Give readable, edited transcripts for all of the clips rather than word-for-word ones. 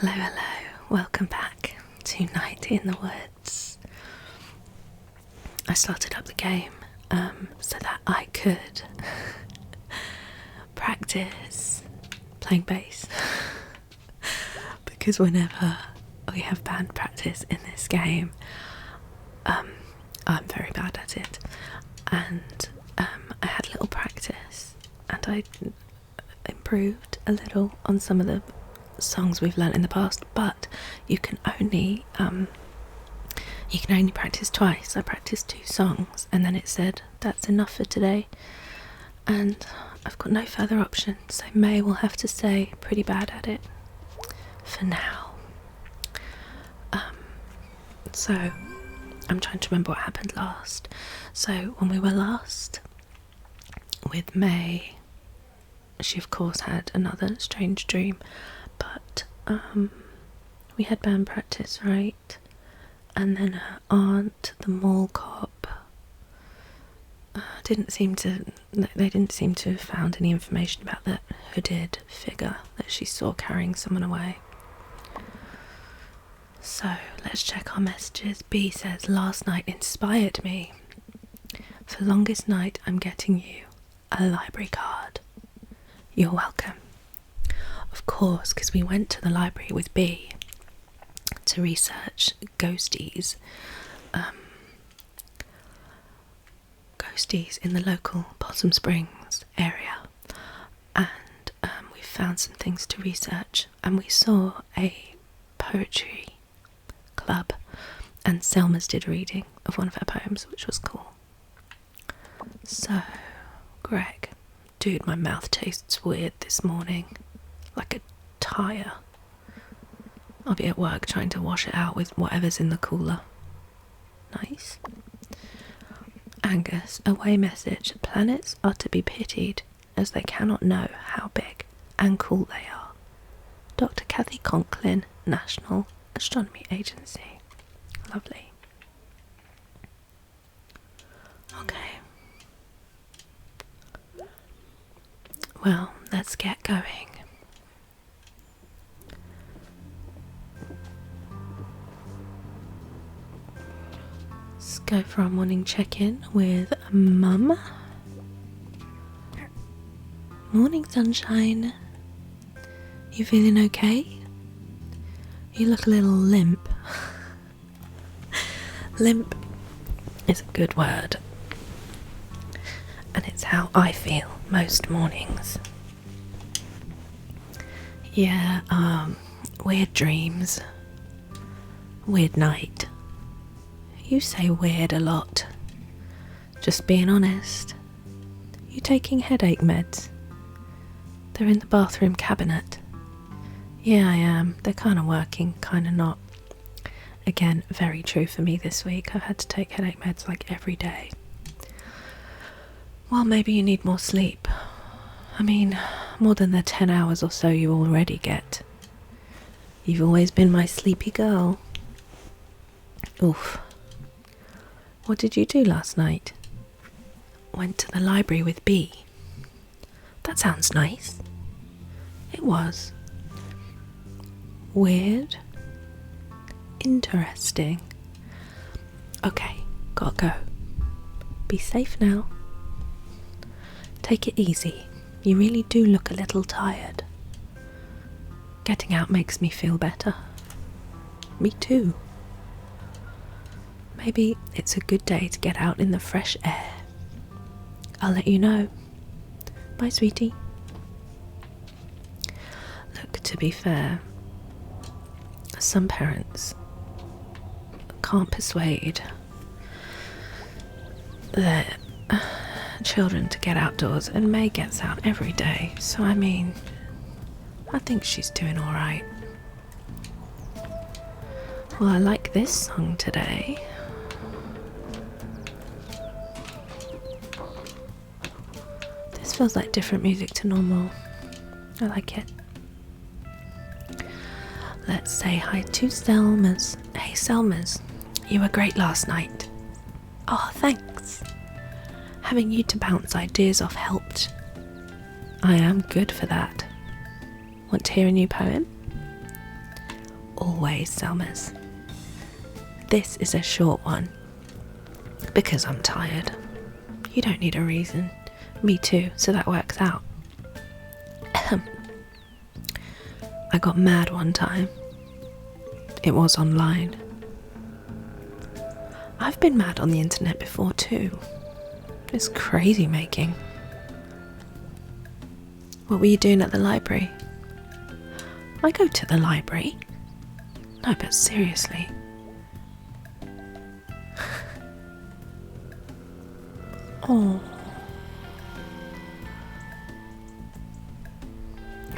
Hello, hello, welcome back to Night in the Woods. I started up the game so that I could practice playing bass because whenever we have band practice in this game, I'm very bad at it, and I had a little practice and I improved a little on some of the songs we've learnt in the past, but you can only practice twice. I practiced 2 songs and then it said that's enough for today, and I've got no further option, so May will have to stay pretty bad at it for now. So I'm trying to remember what happened last. So when we were last with May, she of course had another strange dream, but we had band practice, right? And then her aunt, the mall cop, they didn't seem to have found any information about that hooded figure that she saw carrying someone away. So let's check our messages. B says, last night inspired me. For longest night, I'm getting you a library card. You're welcome. Of course, because we went to the library with B to research ghosties in the local Possum Springs area, and we found some things to research, and we saw a poetry club, and Selma's did a reading of one of her poems, which was cool. So, Greg, dude, my mouth tastes weird this morning, like a tyre. I'll be at work trying to wash it out with whatever's in the cooler. Nice. Angus, away message. Planets are to be pitied as they cannot know how big and cool they are. Dr. Kathy Conklin, National Astronomy Agency. Lovely. Okay. Well, let's get going. Let's go for our morning check-in with Mum. Morning, sunshine. You feeling okay? You look a little limp. Limp is a good word, and it's how I feel most mornings. Yeah, weird dreams. Weird night. You say weird a lot. Just being honest. You taking headache meds? They're in the bathroom cabinet. Yeah, I am. They're kind of working, kind of not. Again, very true for me this week. I've had to take headache meds like every day. Well, maybe you need more sleep. I mean, more than the 10 hours or so you already get. You've always been my sleepy girl. Oof. What did you do last night? Went to the library with B. That sounds nice. It was. Weird. Interesting. Okay, gotta go. Be safe now. Take it easy. You really do look a little tired. Getting out makes me feel better. Me too. Maybe it's a good day to get out in the fresh air. I'll let you know. Bye, sweetie. Look, to be fair, some parents can't persuade their children to get outdoors, and May gets out every day, so I mean, I think she's doing alright. Well, I like this song today. This feels like different music to normal. I like it. Let's say hi to Selma's. Hey Selma's, you were great last night. Oh, thanks. Having you to bounce ideas off helped. I am good for that. Want to hear a new poem? always, Selmas. This is a short one. Because I'm tired. You don't need a reason. Me too, so that works out. I got mad one time. It was online. I've been mad on the internet before too. It's crazy making. What were you doing at the library? I go to the library. No, but seriously. Oh.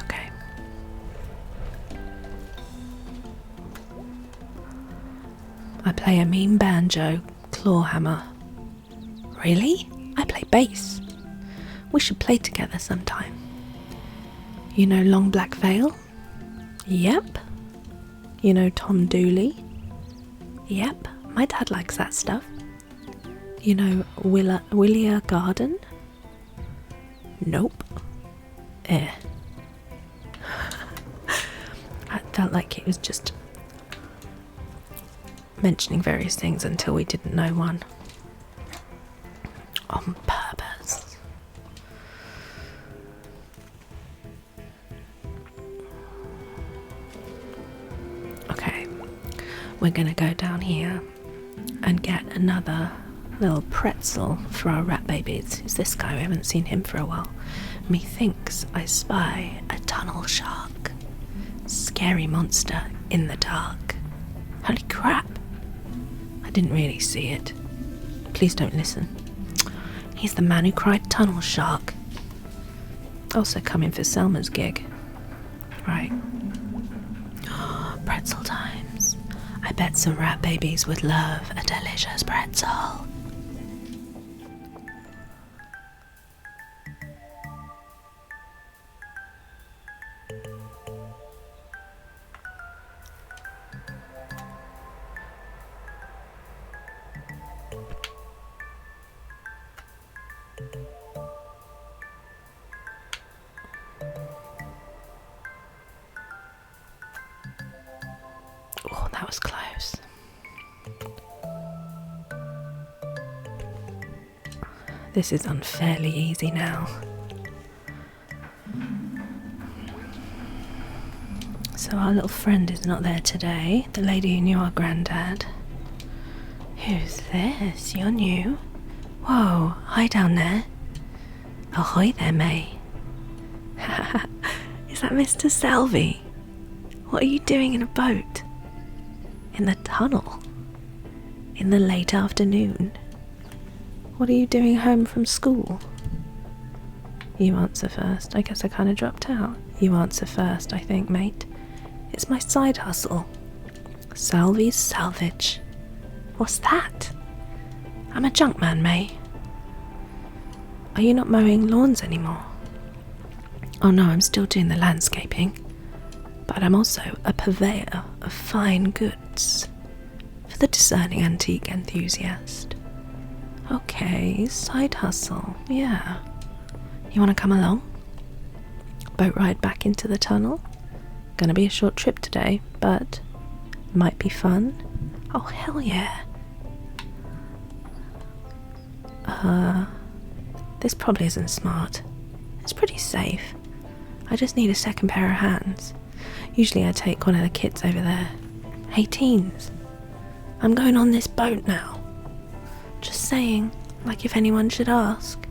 Okay. I play a mean banjo, claw hammer. Really? I play bass. We should play together sometime. You know Long Black Veil? Yep. You know Tom Dooley? Yep, my dad likes that stuff. You know Willia Garden? Nope. I felt like it was just mentioning various things until we didn't know one. On purpose. Okay, we're gonna go down here and get another little pretzel for our rat babies. Who's this guy? We haven't seen him for a while. Methinks I spy a tunnel shark. Scary monster in the dark. Holy crap. I didn't really see it. Please don't listen. He's the man who cried tunnel shark. Also coming for Selma's gig. Right. Pretzel times. I bet some rat babies would love a delicious pretzel. Oh, that was close. This is unfairly easy now. So our little friend is not there today, the lady who knew our granddad. Who's this? You're new? Whoa, hi down there. Ahoy there, May. Is that Mr. Salvi? What are you doing in a boat? In the tunnel? In the late afternoon? What are you doing home from school? You answer first. I guess I kind of dropped out. You answer first, I think, mate. It's my side hustle. Salvi's Salvage. What's that? I'm a junkman, May. Are you not mowing lawns anymore? Oh no, I'm still doing the landscaping. But I'm also a purveyor of fine goods for the discerning antique enthusiast. Okay, side hustle, yeah. You want to come along? Boat ride back into the tunnel? Gonna be a short trip today, but might be fun. Oh, hell yeah. This probably isn't smart. It's pretty safe. I just need a second pair of hands. Usually I take one of the kids over there. Hey teens, I'm going on this boat now. Just saying, like if anyone should ask.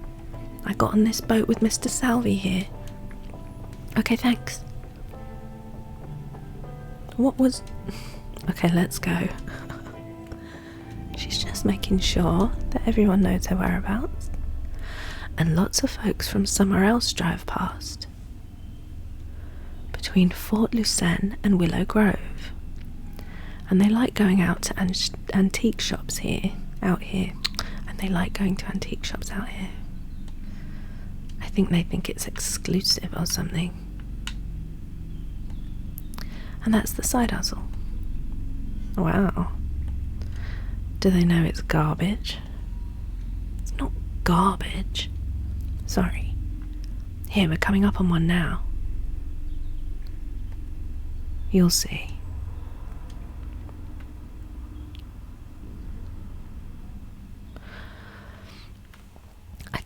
I got on this boat with Mr. Salvi here. Okay, thanks. What was... Okay, let's go. She's just making sure that everyone knows her whereabouts. And lots of folks from somewhere else drive past. Between Fort Lucerne and Willow Grove. And they like going out to antique shops out here. And they like going to antique shops out here. I think they think it's exclusive or something. And that's the side hustle. Wow. Do they know it's garbage? It's not garbage. Sorry. Here, we're coming up on one now. You'll see.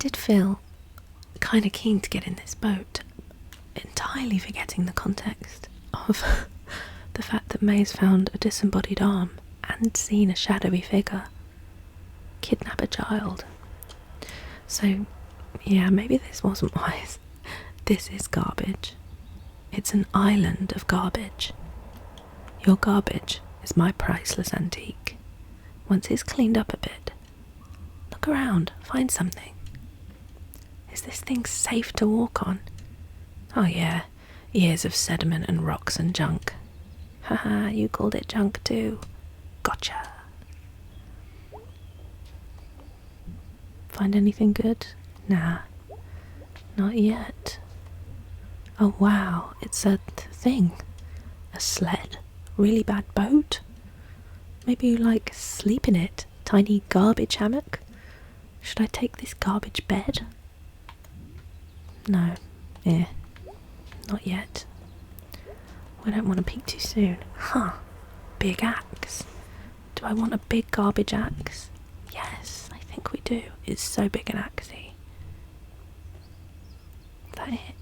did feel kind of keen to get in this boat, entirely forgetting the context of the fact that May's found a disembodied arm and seen a shadowy figure kidnap a child. So, yeah, maybe this wasn't wise. This is garbage. It's an island of garbage. Your garbage is my priceless antique. Once it's cleaned up a bit, look around, find something. Is this thing safe to walk on? Oh yeah, years of sediment and rocks and junk. Haha, you called it junk too. Gotcha. Find anything good? Nah, not yet. Oh wow, it's a thing. A sled. Really bad boat. Maybe you like sleep in it. Tiny garbage hammock. Should I take this garbage bed? No. Not yet. I don't want to peek too soon. Huh. Big axe. Do I want a big garbage axe? Yes, I think we do. It's so big and axey. Is that it?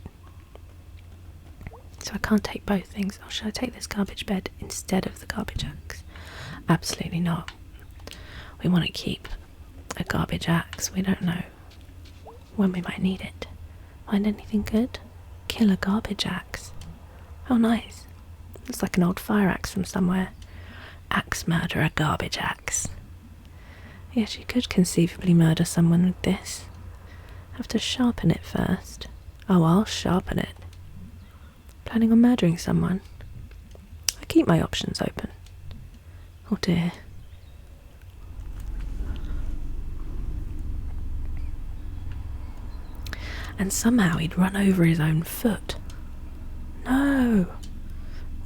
So I can't take both things. Or should I take this garbage bed instead of the garbage axe? Absolutely not. We want to keep a garbage axe. We don't know when we might need it. Find anything good? Kill a garbage axe. Oh, nice. It's like an old fire axe from somewhere. Axe murderer, garbage axe. Yes, you could conceivably murder someone with this. Have to sharpen it first. Oh, I'll sharpen it. Planning on murdering someone? I keep my options open. Oh dear. And somehow he'd run over his own foot. No.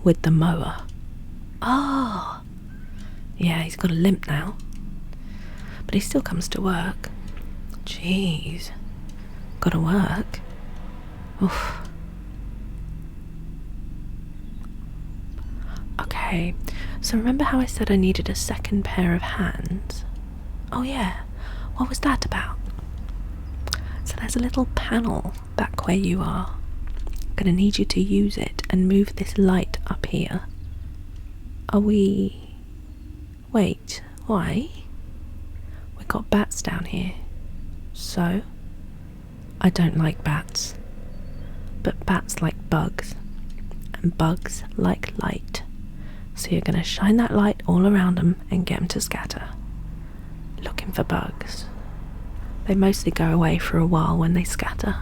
With the mower. Ah. Oh. Yeah, he's got a limp now. But he still comes to work. Jeez. Gotta work. Oof. Okay, so remember how I said I needed a second pair of hands? Oh yeah, what was that about? So there's a little panel back where you are. I'm gonna need you to use it and move this light up here. Are we... Wait, why? We've got bats down here. So? I don't like bats. But bats like bugs. And bugs like light. So you're going to shine that light all around them and get them to scatter. Looking for bugs. They mostly go away for a while when they scatter.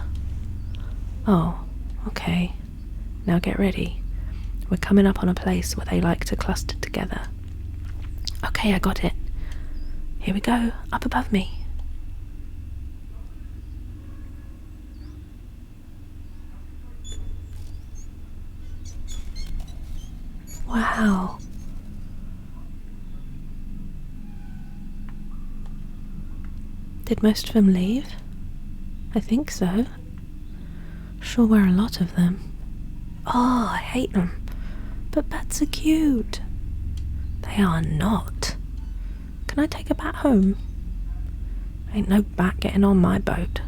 Oh, okay. Now get ready. We're coming up on a place where they like to cluster together. Okay, I got it. Here we go, up above me. Wow. Did most of them leave? I think so. Sure were a lot of them. Oh, I hate them. But bats are cute. They are not. Can I take a bat home? Ain't no bat getting on my boat.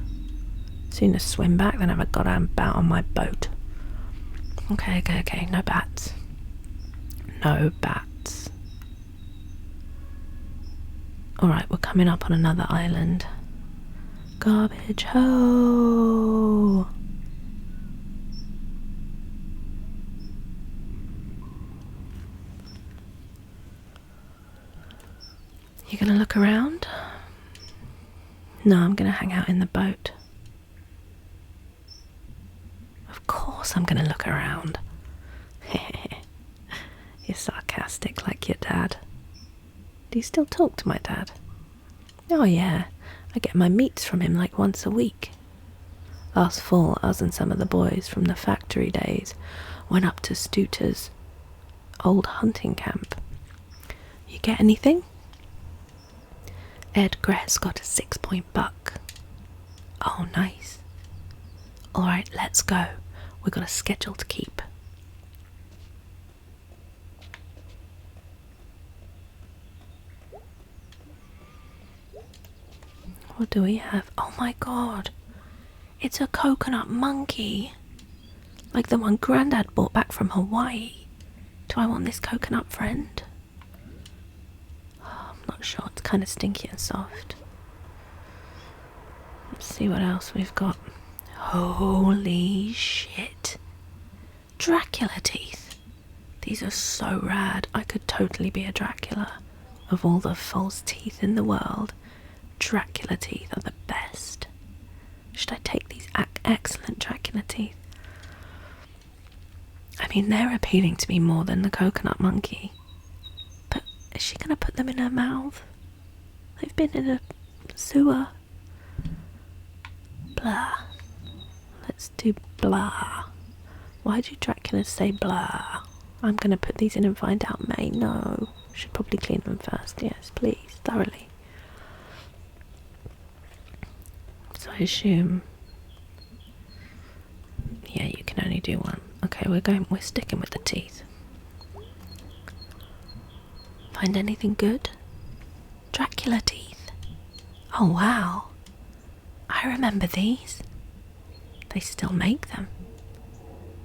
Sooner swim back than have a goddamn bat on my boat. Okay, no bats. No bats. Alright, we're coming up on another island. Garbage ho! You gonna look around? No, I'm gonna hang out in the boat. Of course I'm gonna look around. You're sarcastic like your dad. Do you still talk to my dad? Oh yeah, I get my meats from him like once a week. Last fall, us and some of the boys from the factory days went up to Stuter's old hunting camp. You get anything? Ed Gress got a 6-point buck. Oh, nice. Alright, let's go. We've got a schedule to keep. What do we have? Oh my god. It's a coconut monkey. Like the one Grandad brought back from Hawaii. Do I want this coconut friend? Oh, I'm not sure. It's kind of stinky and soft. Let's see what else we've got. Holy shit. Dracula teeth. These are so rad. I could totally be a Dracula. Of all the false teeth in the world, Dracula teeth are the best. Should I take these excellent Dracula teeth? I mean, they're appealing to me more than the coconut monkey. But is she going to put them in her mouth? They've been in a sewer. Blah. Let's do blah. Why do Draculas say blah? I'm going to put these in and find out, May. No. Should probably clean them first. Yes, please. Thoroughly. So I assume... yeah, you can only do one. Okay, we're sticking with the teeth. Find anything good? Dracula teeth. Oh wow. I remember these. They still make them.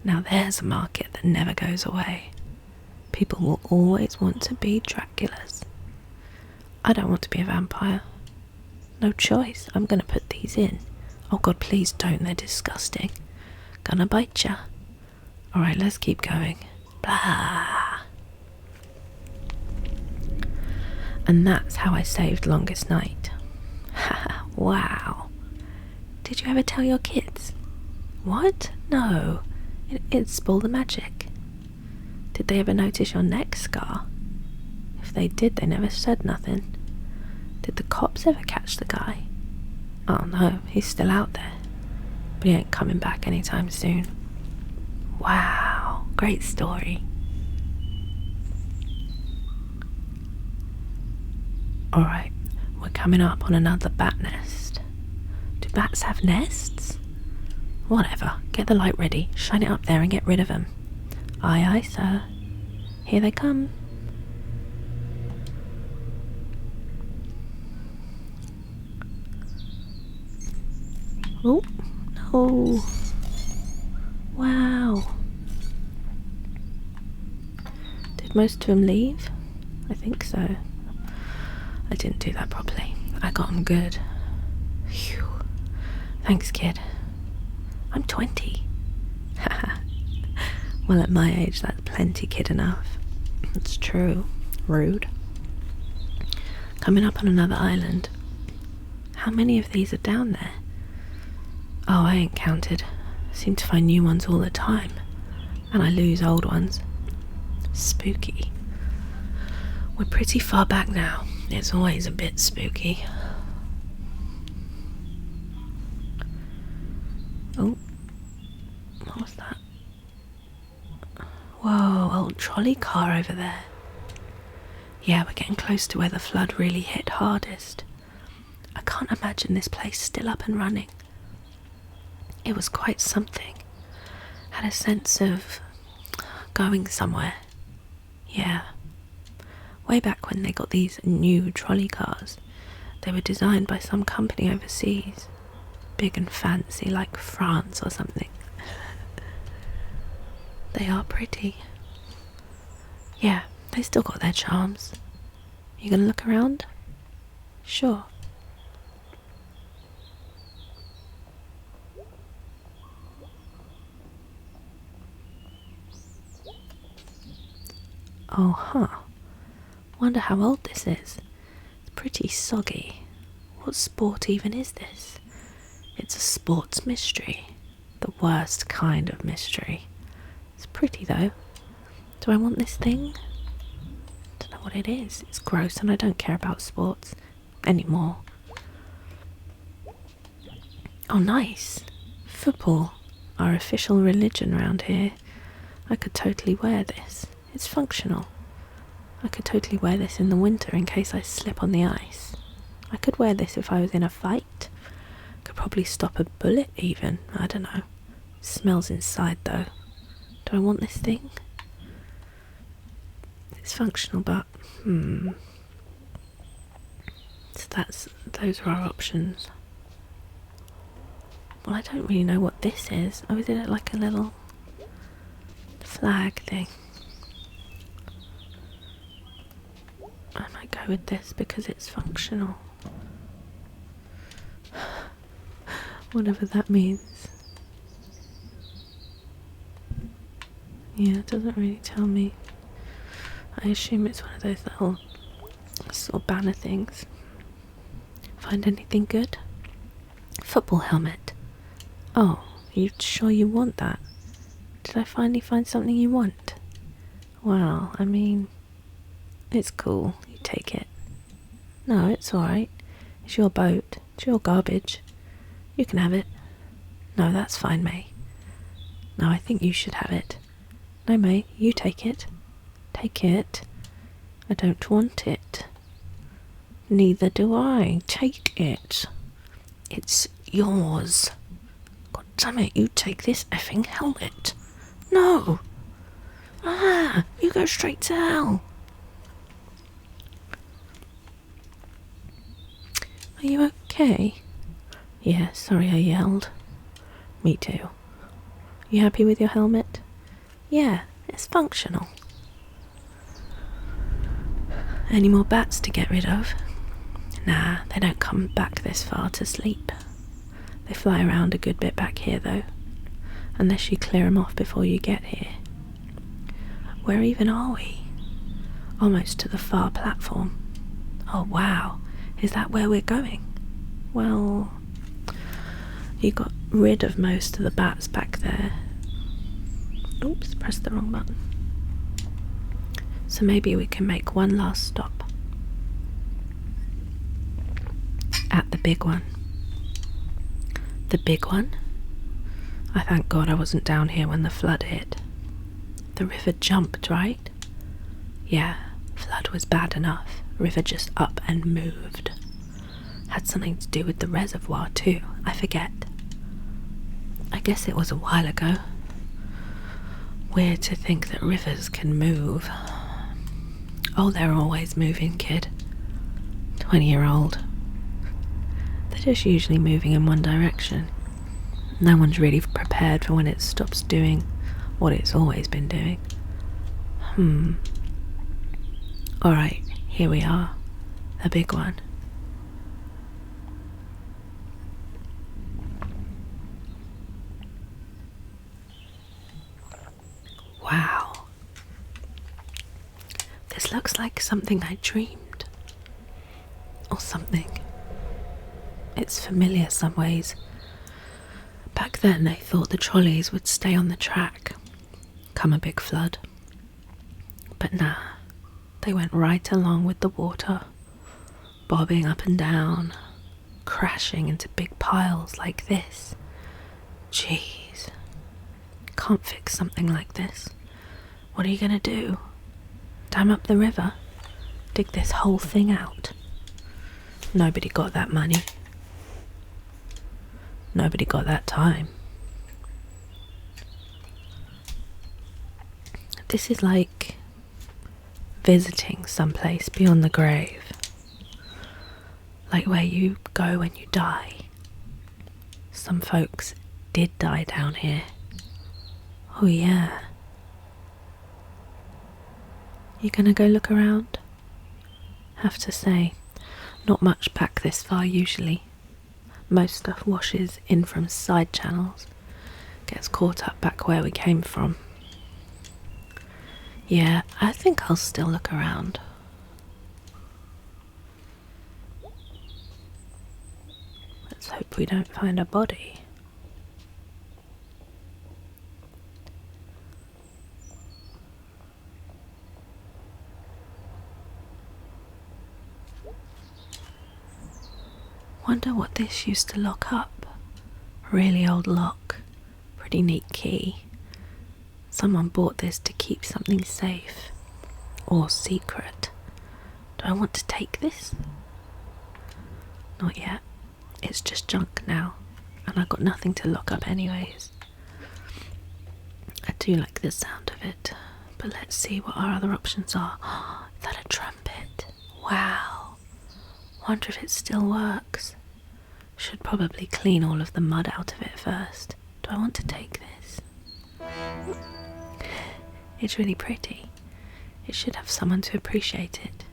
Now there's a market that never goes away. People will always want to be Draculas. I don't want to be a vampire. No choice. I'm gonna put these in. Oh god, please don't. They're disgusting. Gonna bite ya. Alright, let's keep going. Blah. And that's how I saved Longest Night. Haha, wow. Did you ever tell your kids? What? No. It'd spoil the magic. Did they ever notice your neck scar? If they did, they never said nothing. Did the cops ever catch the guy? Oh no, he's still out there. But he ain't coming back anytime soon. Wow, great story. Alright, we're coming up on another bat nest. Do bats have nests? Whatever, get the light ready, shine it up there and get rid of them. Aye aye sir. Here they come. Oh, no. Wow. Did most of them leave? I think so. I didn't do that properly. I got them good. Phew. Thanks, kid. I'm 20. Haha. Well, at my age, that's plenty kid enough. It's true. Rude. Coming up on another island. How many of these are down there? Oh, I ain't counted. Seem to find new ones all the time. And I lose old ones. Spooky. We're pretty far back now. It's always a bit spooky. Oh. What was that? Whoa, old trolley car over there. Yeah, we're getting close to where the flood really hit hardest. I can't imagine this place still up and running. It was quite something. Had a sense of going somewhere. Yeah. Way back when they got these new trolley cars, they were designed by some company overseas. Big and fancy, like France or something. They are pretty. Yeah, they still got their charms. You gonna look around? Sure. Oh, huh. Wonder how old this is. It's pretty soggy. What sport even is this? It's a sports mystery. The worst kind of mystery. It's pretty though. Do I want this thing? Don't know what it is. It's gross and I don't care about sports anymore. Oh nice. Football. Our official religion around here. I could totally wear this. It's functional. I could totally wear this in the winter in case I slip on the ice. I could wear this if I was in a fight. Could probably stop a bullet even. I don't know. It smells inside though. Do I want this thing? It's functional, but it's those are our options. Well, I don't really know what this is. Oh, is it like a little flag thing? I might go with this because it's functional. Whatever that means. Yeah, it doesn't really tell me. I assume it's one of those little sort of banner things. Find anything good? Football helmet. Oh, you sure you want that? Did I finally find something you want? Well, I mean, it's cool. You take it. No, it's alright. It's your boat. It's your garbage. You can have it. No, that's fine, May. No, I think you should have it. No, May, you take it. Take it. I don't want it. Neither do I. Take it. It's yours. God damn it, you take this effing helmet. No! Ah! You go straight to hell. Are you okay? Yeah, sorry I yelled. Me too. You happy with your helmet? Yeah, it's functional. Any more bats to get rid of? Nah, they don't come back this far to sleep. They fly around a good bit back here though, unless you clear them off before you get here. Where even are we? Almost to the far platform. Oh wow, is that where we're going? Well, you got rid of most of the bats back there. Oops, pressed the wrong button. So maybe we can make one last stop at the big one. The big one? I thank God I wasn't down here when the flood hit. The river jumped, right? Yeah, flood was bad enough. River just up and moved. Had something to do with the reservoir too, I forget. I guess it was a while ago. Weird to think that rivers can move. Oh, they're always moving, kid. 20-year-old. They're just usually moving in one direction. No one's really prepared for when it stops doing what it's always been doing. Alright, here we are. The big one. Wow. This looks like something I dreamed. Or something. It's familiar some ways. Back then they thought the trolleys would stay on the track, come a big flood. But nah, they went right along with the water, bobbing up and down, crashing into big piles like this. Jeez. Can't fix something like this. What are you gonna do? Dam up the river? Dig this whole thing out? Nobody got that money. Nobody got that time. This is like visiting someplace beyond the grave. Like where you go when you die. Some folks did die down here. Oh yeah. You gonna go look around? Have to say, not much back this far usually. Most stuff washes in from side channels, gets caught up back where we came from. Yeah, I think I'll still look around. Let's hope we don't find a body. Wonder what this used to lock up. Really old lock. Pretty neat key. Someone bought this to keep something safe. Or secret. Do I want to take this? Not yet. It's just junk now. And I've got nothing to lock up anyways. I do like the sound of it. But let's see what our other options are. Is that a trumpet? Wow. wonder if it still works. Should probably clean all of the mud out of it first. Do I want to take this? It's really pretty. It should have someone to appreciate it.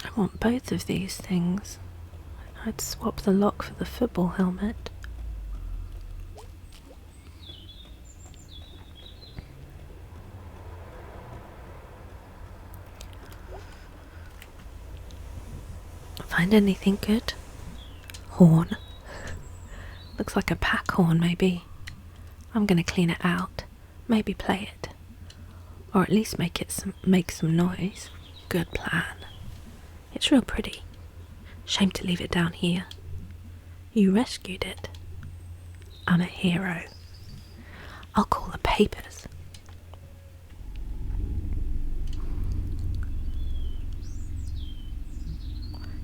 I want both of these things. I'd swap the lock for the football helmet. Find anything good? Horn. Looks like a pack horn, maybe. I'm gonna clean it out. Maybe play it. Or at least make some noise. Good plan. It's real pretty. Shame to leave it down here. You rescued it. I'm a hero. I'll call the papers.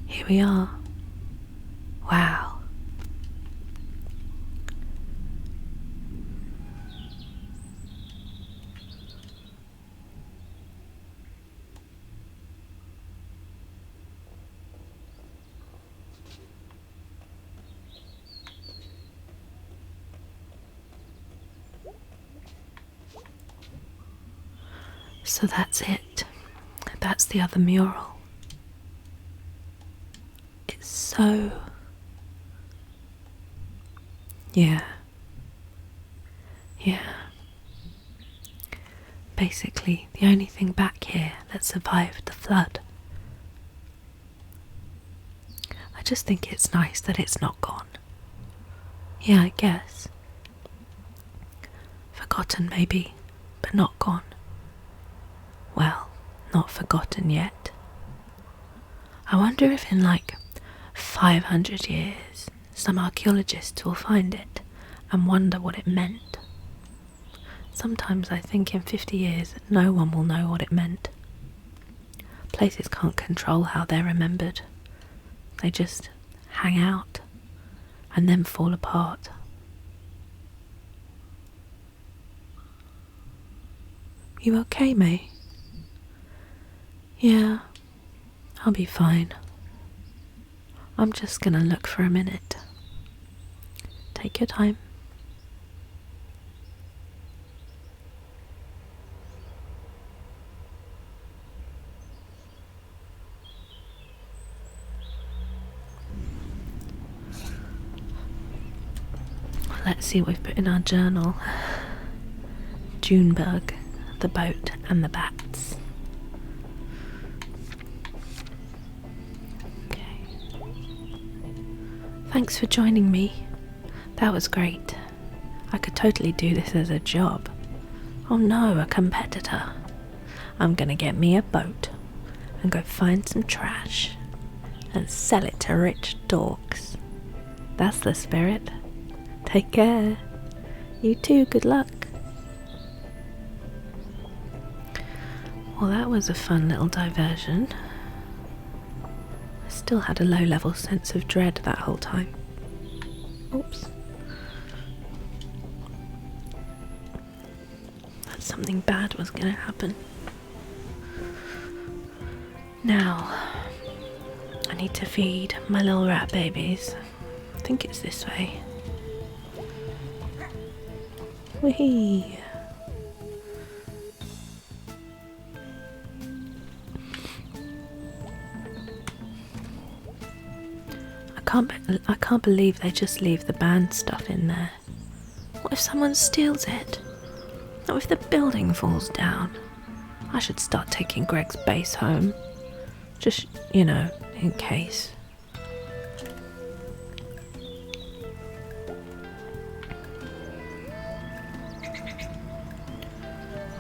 Here we are. Wow. So that's it. That's the other mural. It's so... Yeah. Basically, the only thing back here that survived the flood. I just think it's nice that it's not gone. Yeah, I guess. Forgotten maybe, but not gone. Well, not forgotten yet. I wonder if in like 500 years some archaeologists will find it and wonder what it meant. Sometimes I think in 50 years no one will know what it meant. Places can't control how they're remembered. They just hang out and then fall apart. You okay, May? Yeah, I'll be fine. I'm just gonna look for a minute. Take your time. Let's see what we've put in our journal. Junebug, the boat and the bats. Okay. Thanks for joining me. That was great. I could totally do this as a job. Oh no, a competitor. I'm gonna get me a boat and go find some trash and sell it to rich dorks. That's the spirit. Take care. You too, good luck. Well, that was a fun little diversion. I still had a low-level sense of dread that whole time. Oops. That something bad was going to happen. Now, I need to feed my little rat babies. I think it's this way. Whee! I can't believe they just leave the band stuff in there. What if someone steals it? What if the building falls down? I should start taking Greg's bass home. Just, you know, in case.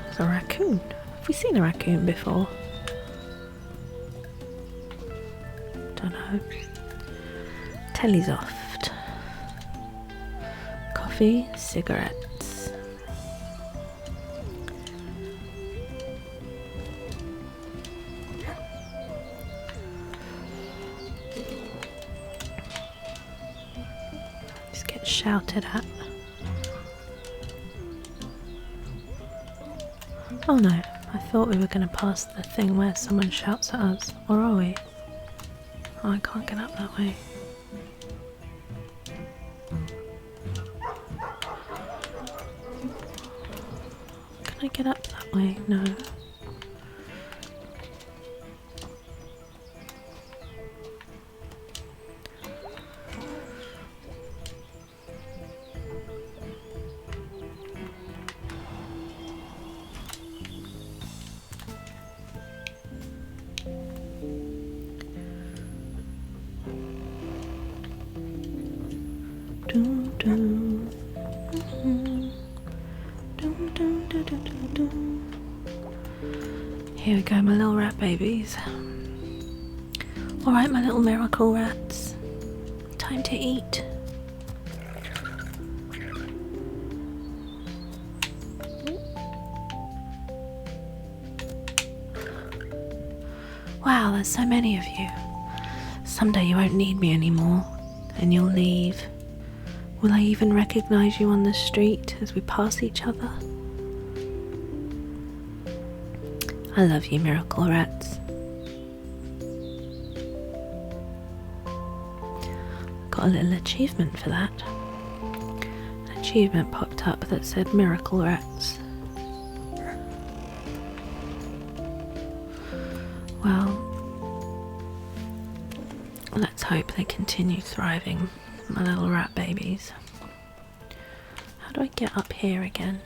There's a raccoon. Have we seen a raccoon before? Don't know. Telly's off. Coffee, cigarettes. Just get shouted at. Oh no, I thought we were going to pass the thing where someone shouts at us, or are we? Oh, I can't get up that way. Can I get up that way? No. Here we go, my little rat babies. Alright, my little miracle rats. Time to eat. Wow, there's so many of you. Someday you won't need me anymore, and you'll leave. Will I even recognise you on the street as we pass each other? I love you, miracle rats. Got a little achievement for that. An achievement popped up that said miracle rats. Well, let's hope they continue thriving, my little rat babies. How do I get up here again?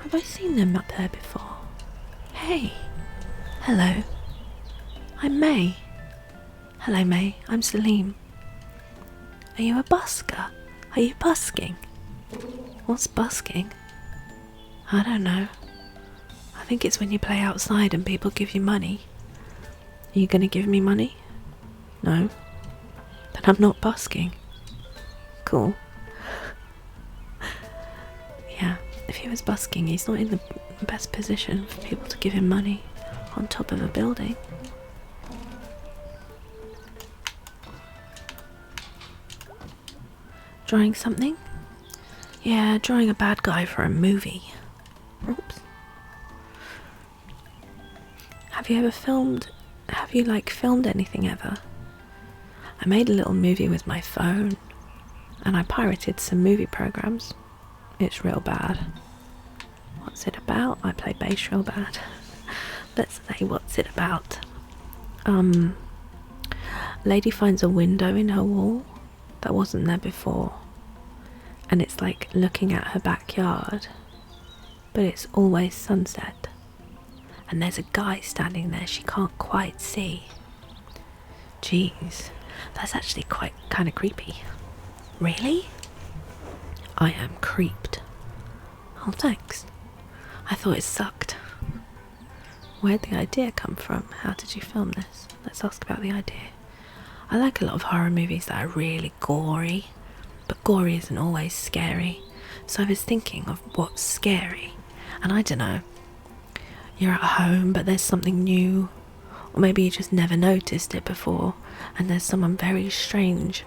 Have I seen them up there before? Hey! Hello. I'm May. Hello, May. I'm Salim. Are you a busker? Are you busking? What's busking? I don't know. I think it's when you play outside and people give you money. Are you going to give me money? No. Then I'm not busking. Cool. Yeah, if he was busking, he's not in the best position for people to give him money on top of a building. Drawing something? Yeah, drawing a bad guy for a movie. Oops. Have you filmed anything ever? I made a little movie with my phone, and I pirated some movie programs. It's real bad. What's it about? I play bass real bad. Let's say, what's it about? Lady finds a window in her wall that wasn't there before, and it's like looking at her backyard, but it's always sunset, and there's a guy standing there she can't quite see. Jeez, that's actually quite kind of creepy. Really? I am creeped. Oh, thanks. I thought it sucked. Where'd the idea come from? How did you film this? Let's ask about the idea. I like a lot of horror movies that are really gory, but gory isn't always scary. So I was thinking of what's scary, and I don't know. You're at home, but there's something new, or maybe you just never noticed it before, and there's someone strange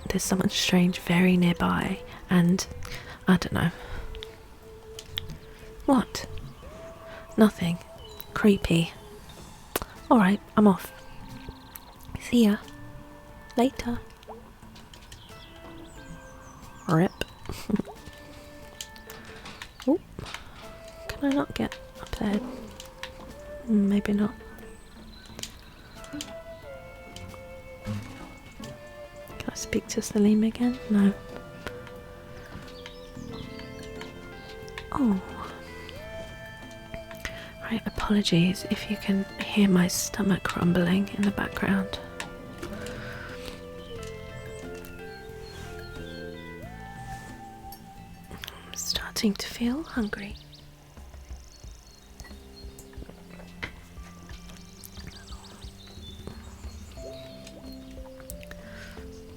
very nearby, and I don't know. What? Nothing. Creepy. Alright, I'm off. See ya. Later. Rip. Oh, can I not get up there? Maybe not. Can I speak to Salim again? No. Oh. Right, apologies if you can hear my stomach rumbling in the background. I'm starting to feel hungry.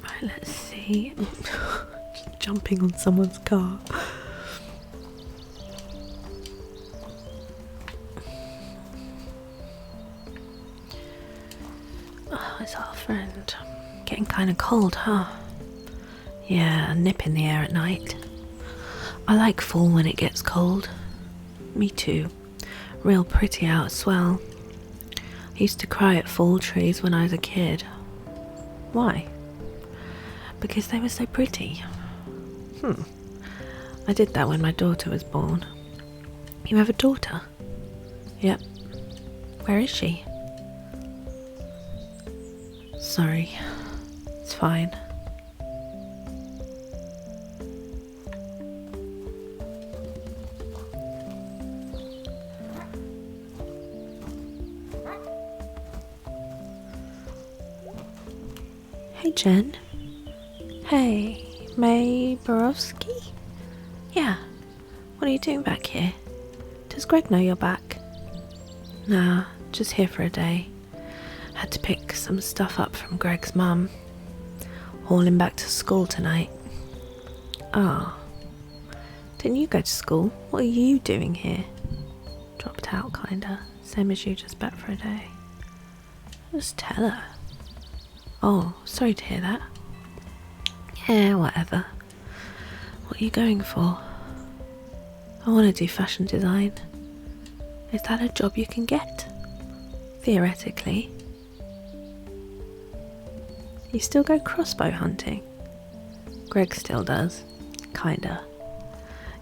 Right, let's see. Jumping on someone's car. friend. Getting kinda cold, huh? Yeah, a nip in the air at night. I like fall when it gets cold. Me too. Real pretty out as well. I used to cry at fall trees when I was a kid. Why? Because they were so pretty. I did that when my daughter was born. You have a daughter? Yep. Where is she? Sorry. It's fine. Hey, Jen. Hey, May Borowski? Yeah. What are you doing back here? Does Greg know you're back? Nah, just here for a day. Had to pick some stuff up from Greg's mum. Haul him back to school tonight. Ah. Didn't you go to school? What are you doing here? Dropped out, kinda. Same as you, just back for a day. Just tell her. Oh, sorry to hear that. Yeah, whatever. What are you going for? I want to do fashion design. Is that a job you can get? Theoretically. You still go crossbow hunting? Greg still does. Kinda.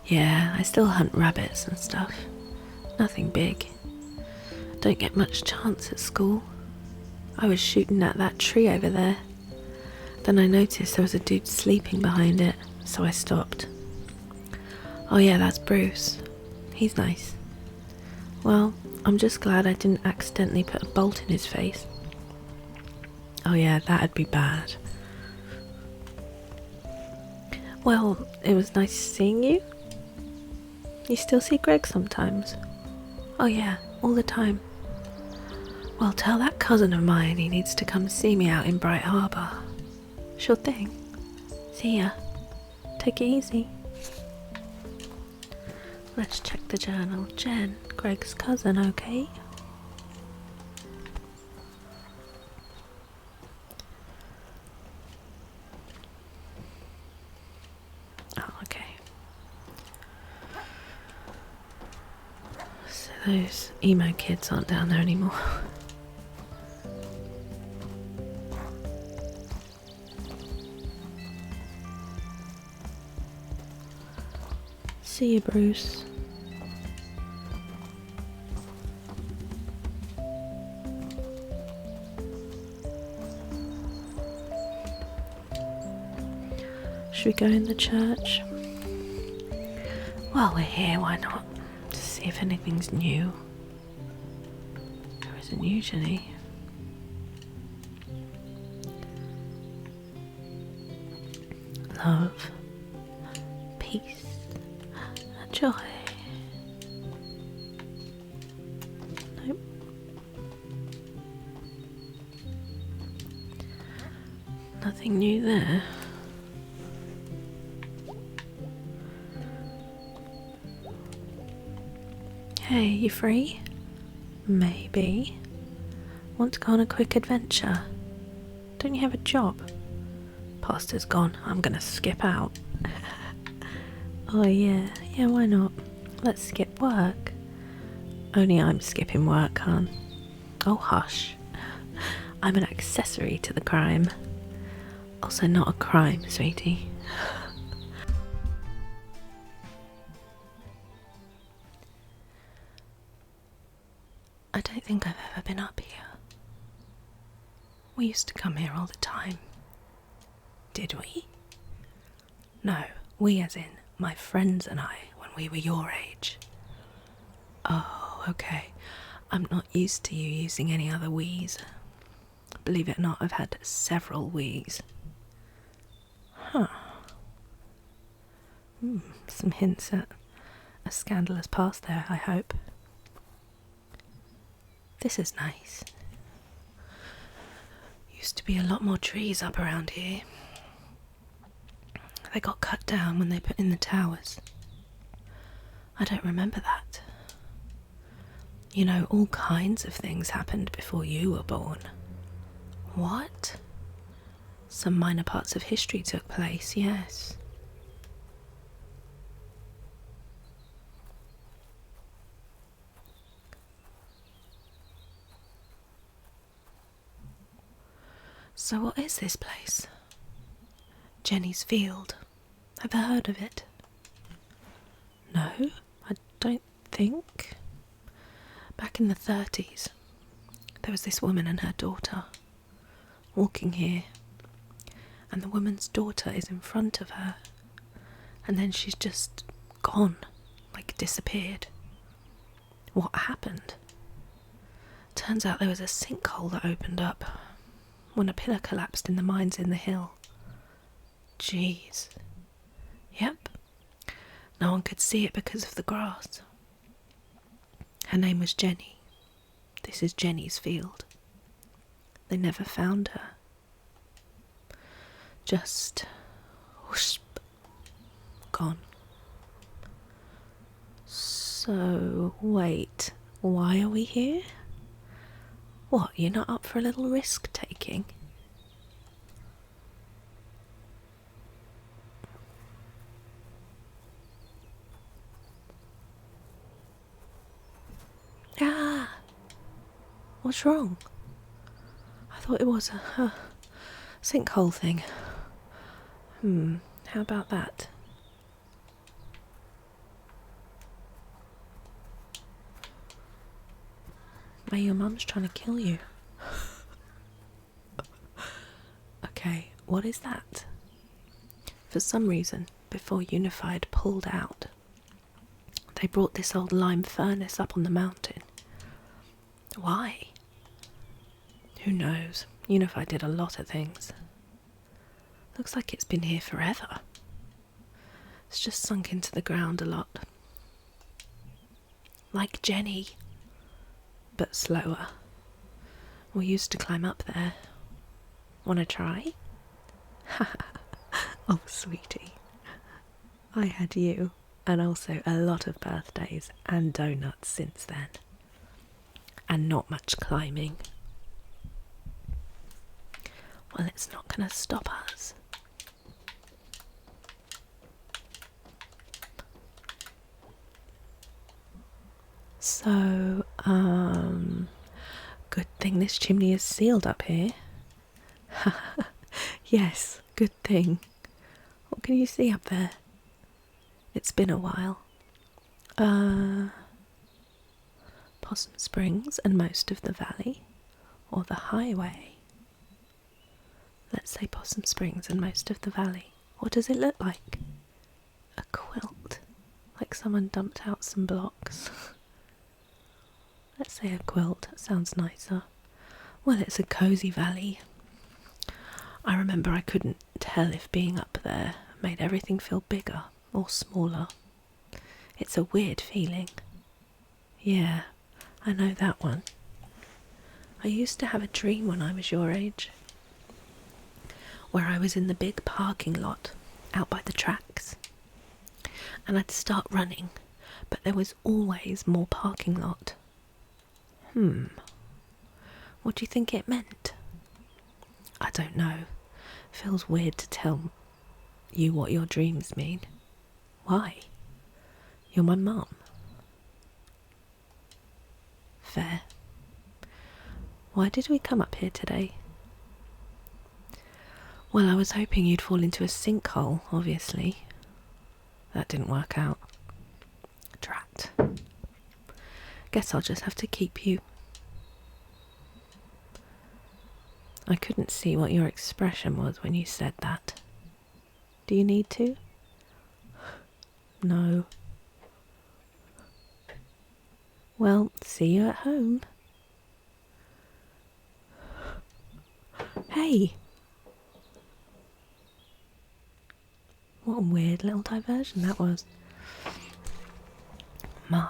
Yeah, I still hunt rabbits and stuff. Nothing big. Don't get much chance at school. I was shooting at that tree over there. Then I noticed there was a dude sleeping behind it, so I stopped. Oh yeah, that's Bruce. He's nice. Well, I'm just glad I didn't accidentally put a bolt in his face. Oh yeah, that'd be bad. Well, it was nice seeing you. You still see Greg sometimes? Oh yeah, all the time. Well, tell that cousin of mine he needs to come see me out in Bright Harbour. Sure thing. See ya. Take it easy. Let's check the journal. Jen, Greg's cousin, okay? Oh, okay. So those emo kids aren't down there anymore. See you, Bruce. Should we go in the church? While we're here, why not? To see if anything's new. There isn't usually. Love, peace, and joy. Nope. Nothing new there. Hey, you free? Maybe. Want to go on a quick adventure? Don't you have a job? Pastor's gone. I'm gonna skip out. Oh yeah, why not? Let's skip work. Only I'm skipping work, hon. Oh hush. I'm an accessory to the crime. Also not a crime, sweetie. I don't think I've ever been up here. We used to come here all the time. Did we? No, we as in my friends and I when we were your age. Oh, okay. I'm not used to you using any other we's. Believe it or not, I've had several we's. Huh. Some hints at a scandalous past there, I hope. This is nice. Used to be a lot more trees up around here. They got cut down when they put in the towers. I don't remember that. You know, all kinds of things happened before you were born. What? Some minor parts of history took place, yes. So what is this place? Jenny's Field. Have I heard of it? No, I don't think. Back in the 30s, there was this woman and her daughter walking here, and the woman's daughter is in front of her, and then she's just gone, like disappeared. What happened? Turns out there was a sinkhole that opened up when a pillar collapsed in the mines in the hill. Jeez. Yep. No one could see it because of the grass. Her name was Jenny. This is Jenny's Field. They never found her. Just whoosh, gone. So, wait, why are we here? What, you're not up for a little risk-taking? Ah! What's wrong? I thought it was a sinkhole thing. How about that? Maybe your mum's trying to kill you. Okay, what is that? For some reason, before Unified pulled out, they brought this old lime furnace up on the mountain. Why? Who knows? Unified did a lot of things. Looks like it's been here forever. It's just sunk into the ground a lot. Like Jenny, but slower. We used to climb up there. Wanna try? Oh, sweetie. I had you, and also a lot of birthdays and donuts since then. And not much climbing. Well, it's not gonna stop us. So, good thing this chimney is sealed up here. Yes, good thing. What can you see up there? It's been a while. Possum Springs and most of the valley, or the highway. Let's say Possum Springs and most of the valley. What does it look like? A quilt, like someone dumped out some blocks. Let's say a quilt, that sounds nicer. Well, it's a cosy valley. I remember I couldn't tell if being up there made everything feel bigger or smaller. It's a weird feeling. Yeah, I know that one. I used to have a dream when I was your age, where I was in the big parking lot out by the tracks, and I'd start running, but there was always more parking lot. What do you think it meant? I don't know. Feels weird to tell you what your dreams mean. Why? You're my mum. Fair. Why did we come up here today? Well, I was hoping you'd fall into a sinkhole, obviously. That didn't work out. Drat. Guess I'll just have to keep you. I couldn't see what your expression was when you said that. Do you need to? No. Well, see you at home. Hey! What a weird little diversion that was. Mum.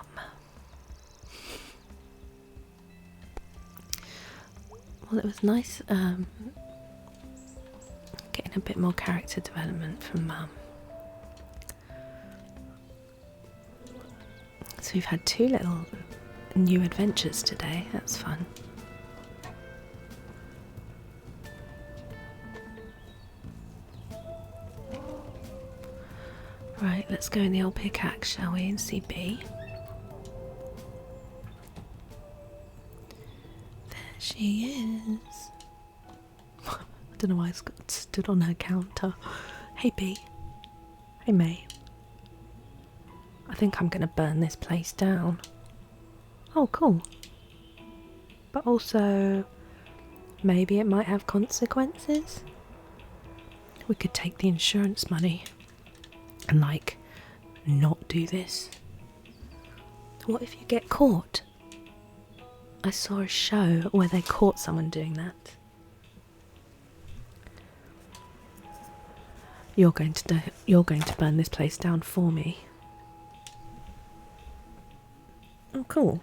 Well, it was nice getting a bit more character development from Mum. So we've had 2 little new adventures today. That's fun. Right, let's go in the old pickaxe, shall we, and see B. There she is. I don't know why I stood on her counter. Hey B. Hey May. I think I'm going to burn this place down. Oh, cool. But also, maybe it might have consequences. We could take the insurance money and, like, not do this. What if you get caught? I saw a show where they caught someone doing that. You're going to burn this place down for me. Oh, cool.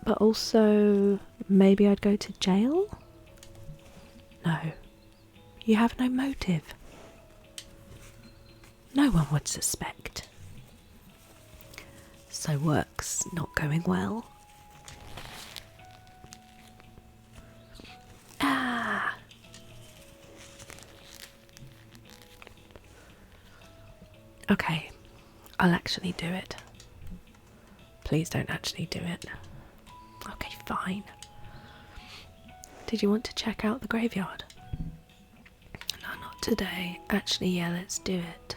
But also, maybe I'd go to jail? No. You have no motive. No one would suspect. So work's not going well. Ah! Okay, I'll actually do it. Please don't actually do it. Okay, fine. Did you want to check out the graveyard? No, not today. Actually, yeah, let's do it.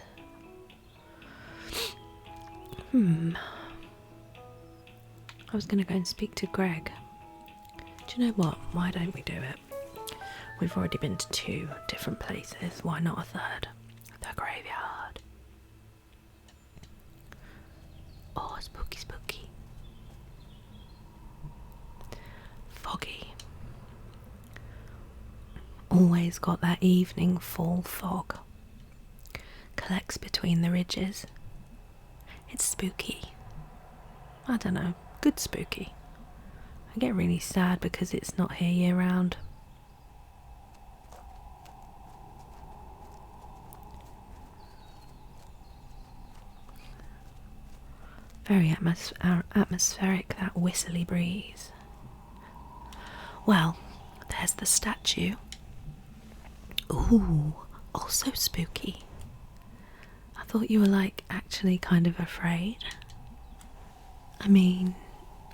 I was going to go and speak to Greg. Do you know what? Why don't we do it? We've already been to 2 different places. Why not a third? The graveyard. Oh, spooky, spooky. Foggy. Always got that evening fall fog. Collects between the ridges. It's spooky. I don't know, good spooky. I get really sad because it's not here year round. Very atmospheric, that whistly breeze. Well, there's the statue. Ooh, also spooky. I thought you were, like, actually kind of afraid. I mean,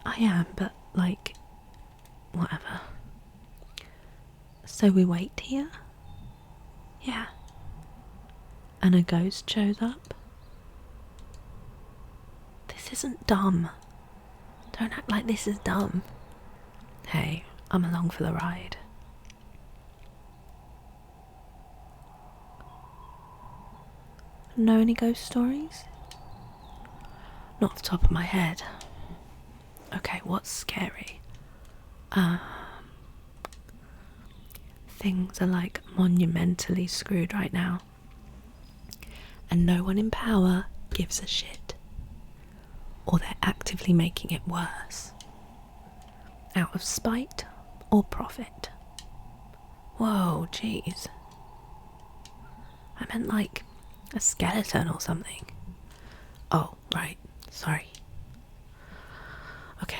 I am, but, like, whatever. So we wait here? Yeah. And a ghost shows up? This isn't dumb. Don't act like this is dumb. Hey, I'm along for the ride. Know any ghost stories? Not off the top of my head. Okay, what's scary? Things are, like, monumentally screwed right now. And no one in power gives a shit. Or they're actively making it worse. Out of spite or profit. Whoa, jeez. I meant, like, a skeleton or something. Oh, right. Sorry. Okay.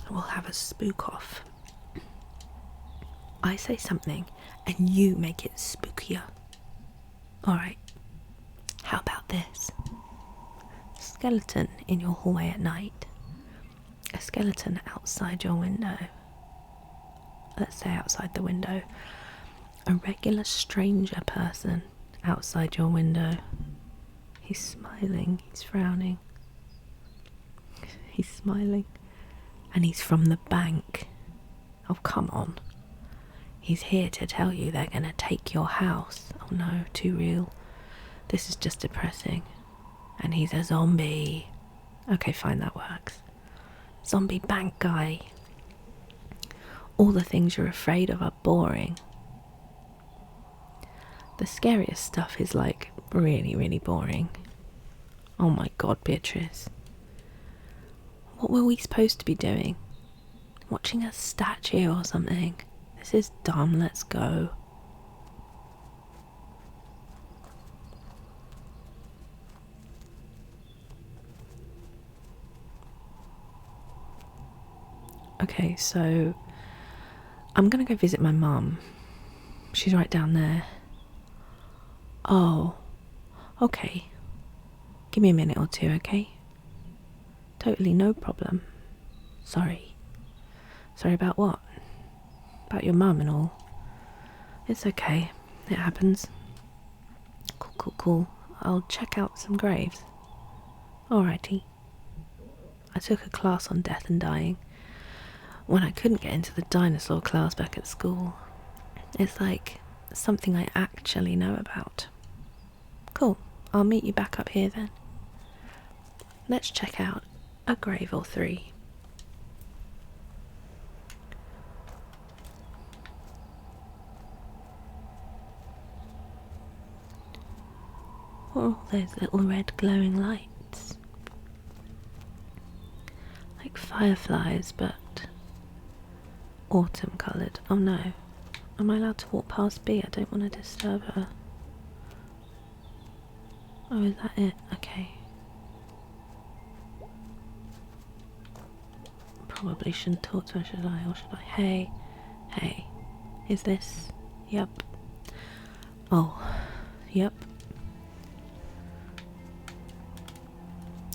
We'll have a spook off. I say something and you make it spookier. Alright. How about this? Skeleton in your hallway at night. A skeleton outside your window. Let's say outside the window. A regular stranger person outside your window. He's smiling, he's frowning. He's smiling. And he's from the bank. Oh, come on. He's here to tell you they're gonna take your house. Oh no, too real. This is just depressing. And he's a zombie. Okay, fine, that works. Zombie bank guy. All the things you're afraid of are boring. The scariest stuff is, like, really, really boring. Oh my god, Beatrice. What were we supposed to be doing? Watching a statue or something? This is dumb, let's go. Okay, so I'm gonna go visit my mum. She's right down there. Oh, Okay. Give me a minute or two, okay? Totally no problem. Sorry. Sorry about what? About your mum and all. It's okay. It happens. Cool. I'll check out some graves. Alrighty. I took a class on death and dying when I couldn't get into the dinosaur class back at school. It's like something I actually know about. Cool. I'll meet you back up here then. Let's check out a grave or three. Oh, those little red glowing lights. Like fireflies, but autumn coloured. Oh no. Am I allowed to walk past B? I don't want to disturb her. Oh, is that it? Okay. Probably shouldn't talk to her, should I? Or should I? Hey. Is this? Yep. Oh, yep.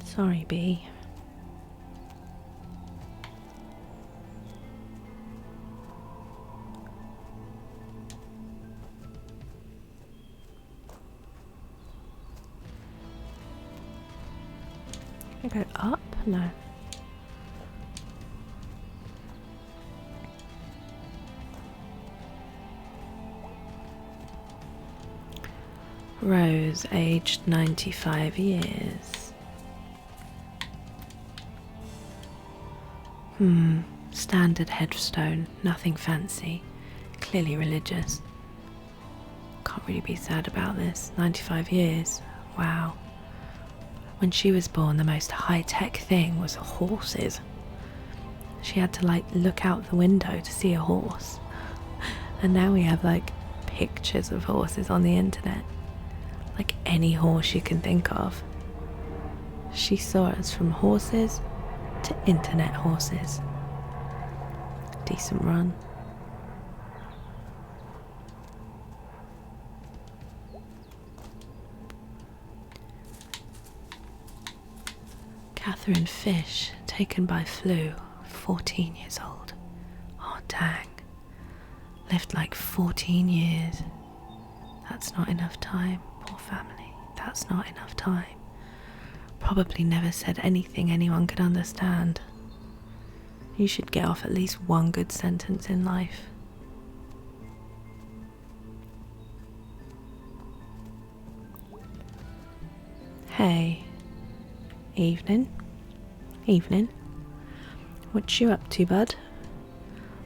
Sorry, B. Can I go up? No. Rose, aged 95 years. Standard headstone, nothing fancy. Clearly religious. Can't really be sad about this. 95 years. Wow. When she was born, the most high-tech thing was horses. She had to look out the window to see a horse. And now we have pictures of horses on the internet. Like any horse you can think of. She saw us from horses to internet horses. Decent run. Catherine Fish, taken by flu, 14 years old. Oh dang. Lived 14 years. That's not enough time. Poor family. That's not enough time. Probably never said anything anyone could understand. You should get off at least one good sentence in life. Hey. Evening. What you up to, bud?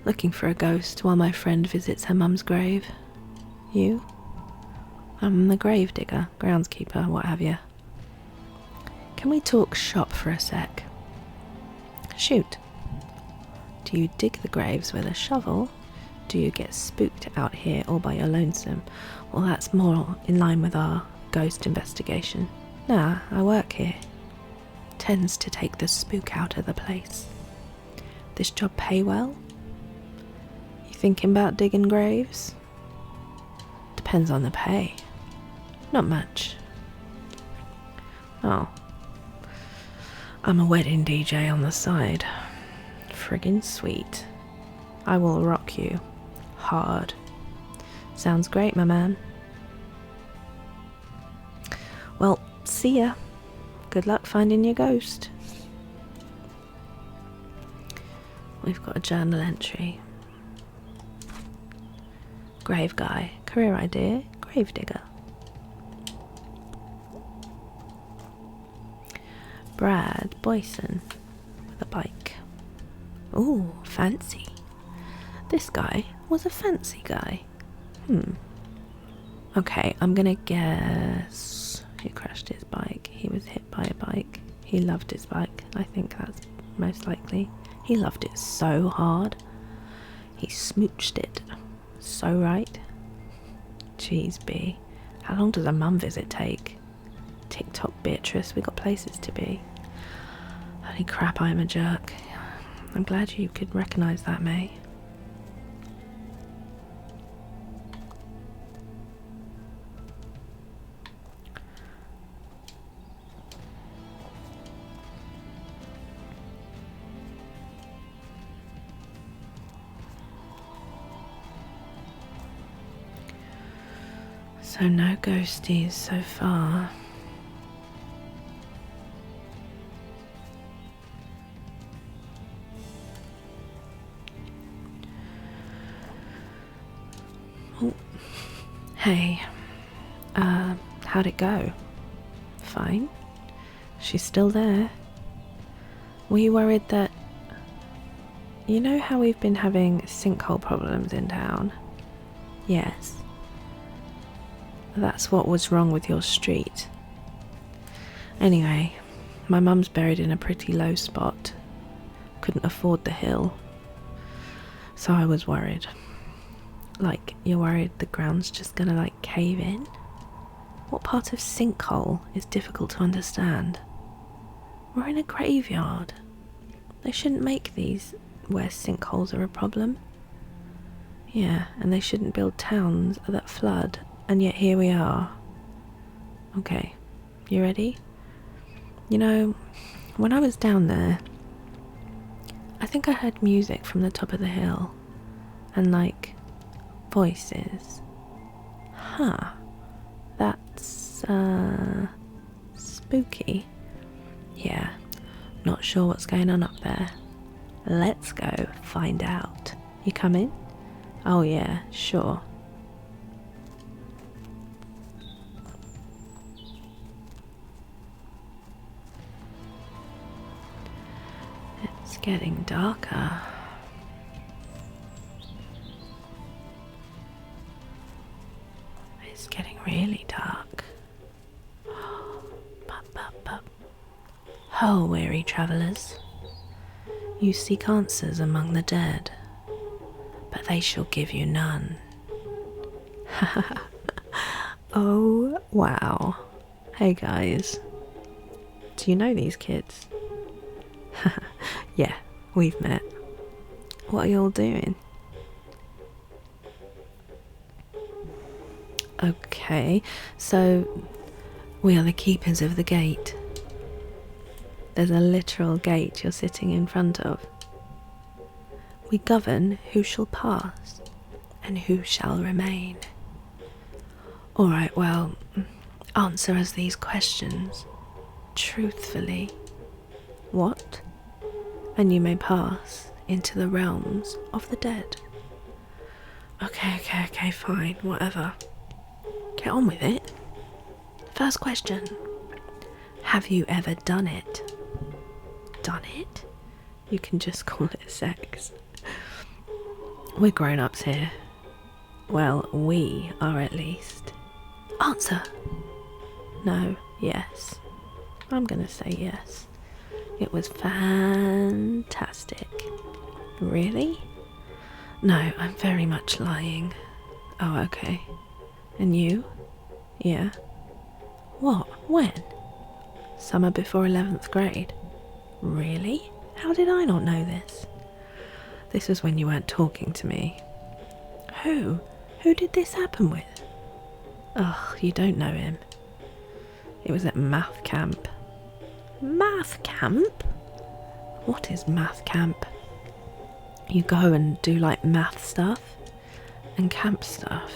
Looking for a ghost while my friend visits her mum's grave. You? I'm the grave digger, groundskeeper, what have you. Can we talk shop for a sec? Shoot. Do you dig the graves with a shovel? Do you get spooked out here all by your lonesome? Well, that's more in line with our ghost investigation. Nah, I work here. Tends to take the spook out of the place. This job pay well? You thinking about digging graves? Depends on the pay. Not much. Oh. I'm a wedding DJ on the side. Friggin' sweet. I will rock you. Hard. Sounds great, my man. Well, see ya. Good luck finding your ghost. We've got a journal entry. Grave guy. Career idea. Grave digger. Brad Boyson with a bike. Ooh, fancy. This guy was a fancy guy. Okay, I'm gonna guess he crashed his bike. He was hit by a bike. He loved his bike. I think that's most likely. He loved it so hard. He smooched it. So right. Jeez, B. How long does a mum visit take? TikTok Beatrice, we got places to be. Holy crap, I'm a jerk. I'm glad you could recognise that, May. So no ghosties so far. Oh, hey, how'd it go? Fine. She's still there. Were you worried that... You know how we've been having sinkhole problems in town? Yes. That's what was wrong with your street. Anyway, my mum's buried in a pretty low spot. Couldn't afford the hill. So I was worried. Like, you're worried the ground's just gonna like cave in? What part of sinkhole is difficult to understand? We're in a graveyard. They shouldn't make these where sinkholes are a problem. Yeah, and they shouldn't build towns that flood, and yet here we are. Okay, you ready? You know, when I was down there, I think I heard music from the top of the hill, and like, voices. Huh, that's, spooky. Yeah, not sure what's going on up there. Let's go find out. You coming? Oh yeah, sure. It's getting darker. It's getting really dark. Bup, bup, bup. Ho, weary travellers. You seek answers among the dead, but they shall give you none. Oh, wow. Hey guys. Do you know these kids? Yeah, we've met. What are you all doing? Okay, so we are the keepers of the gate. There's a literal gate you're sitting in front of. We govern who shall pass and who shall remain. Alright, well, answer us these questions truthfully. What? And you may pass into the realms of the dead. Okay, fine, whatever. Get on with it. First question. Have you ever done it? Done it? You can just call it sex. We're grown-ups here. Well, we are at least. Answer. No, yes. I'm gonna say yes. It was fantastic. Really? No, I'm very much lying. Oh, okay. And you? Yeah. What? When? Summer before 11th grade. Really? How did I not know this? This was when you weren't talking to me. Who? Who did this happen with? Ugh, you don't know him. It was at math camp. Math camp? What is math camp? You go and do like math stuff and camp stuff.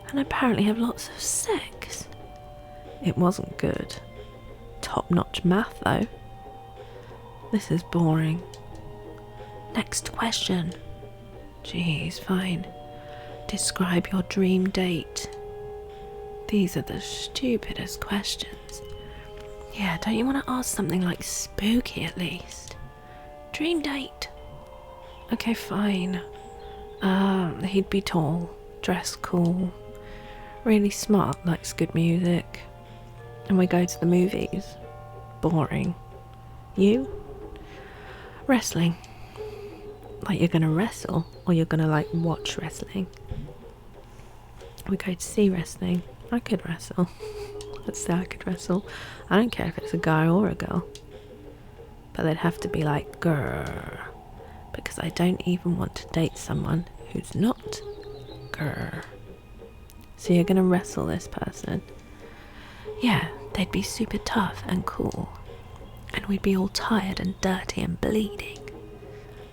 And apparently have lots of sex. It wasn't good. Top-notch math though. This is boring. Next question. Jeez, fine. Describe your dream date. These are the stupidest questions. Yeah, don't you want to ask something like spooky at least? Dream date. Okay, fine. He'd be tall, dressed cool, really smart, likes good music. And we go to the movies. Boring. You? Wrestling. Like you're gonna wrestle, or you're gonna like watch wrestling. We go to see wrestling. I could wrestle. Let's say I could wrestle. I don't care if it's a guy or a girl. But they'd have to be like, grrr. Because I don't even want to date someone who's not grrr. So you're gonna wrestle this person. Yeah, they'd be super tough and cool. And we'd be all tired and dirty and bleeding.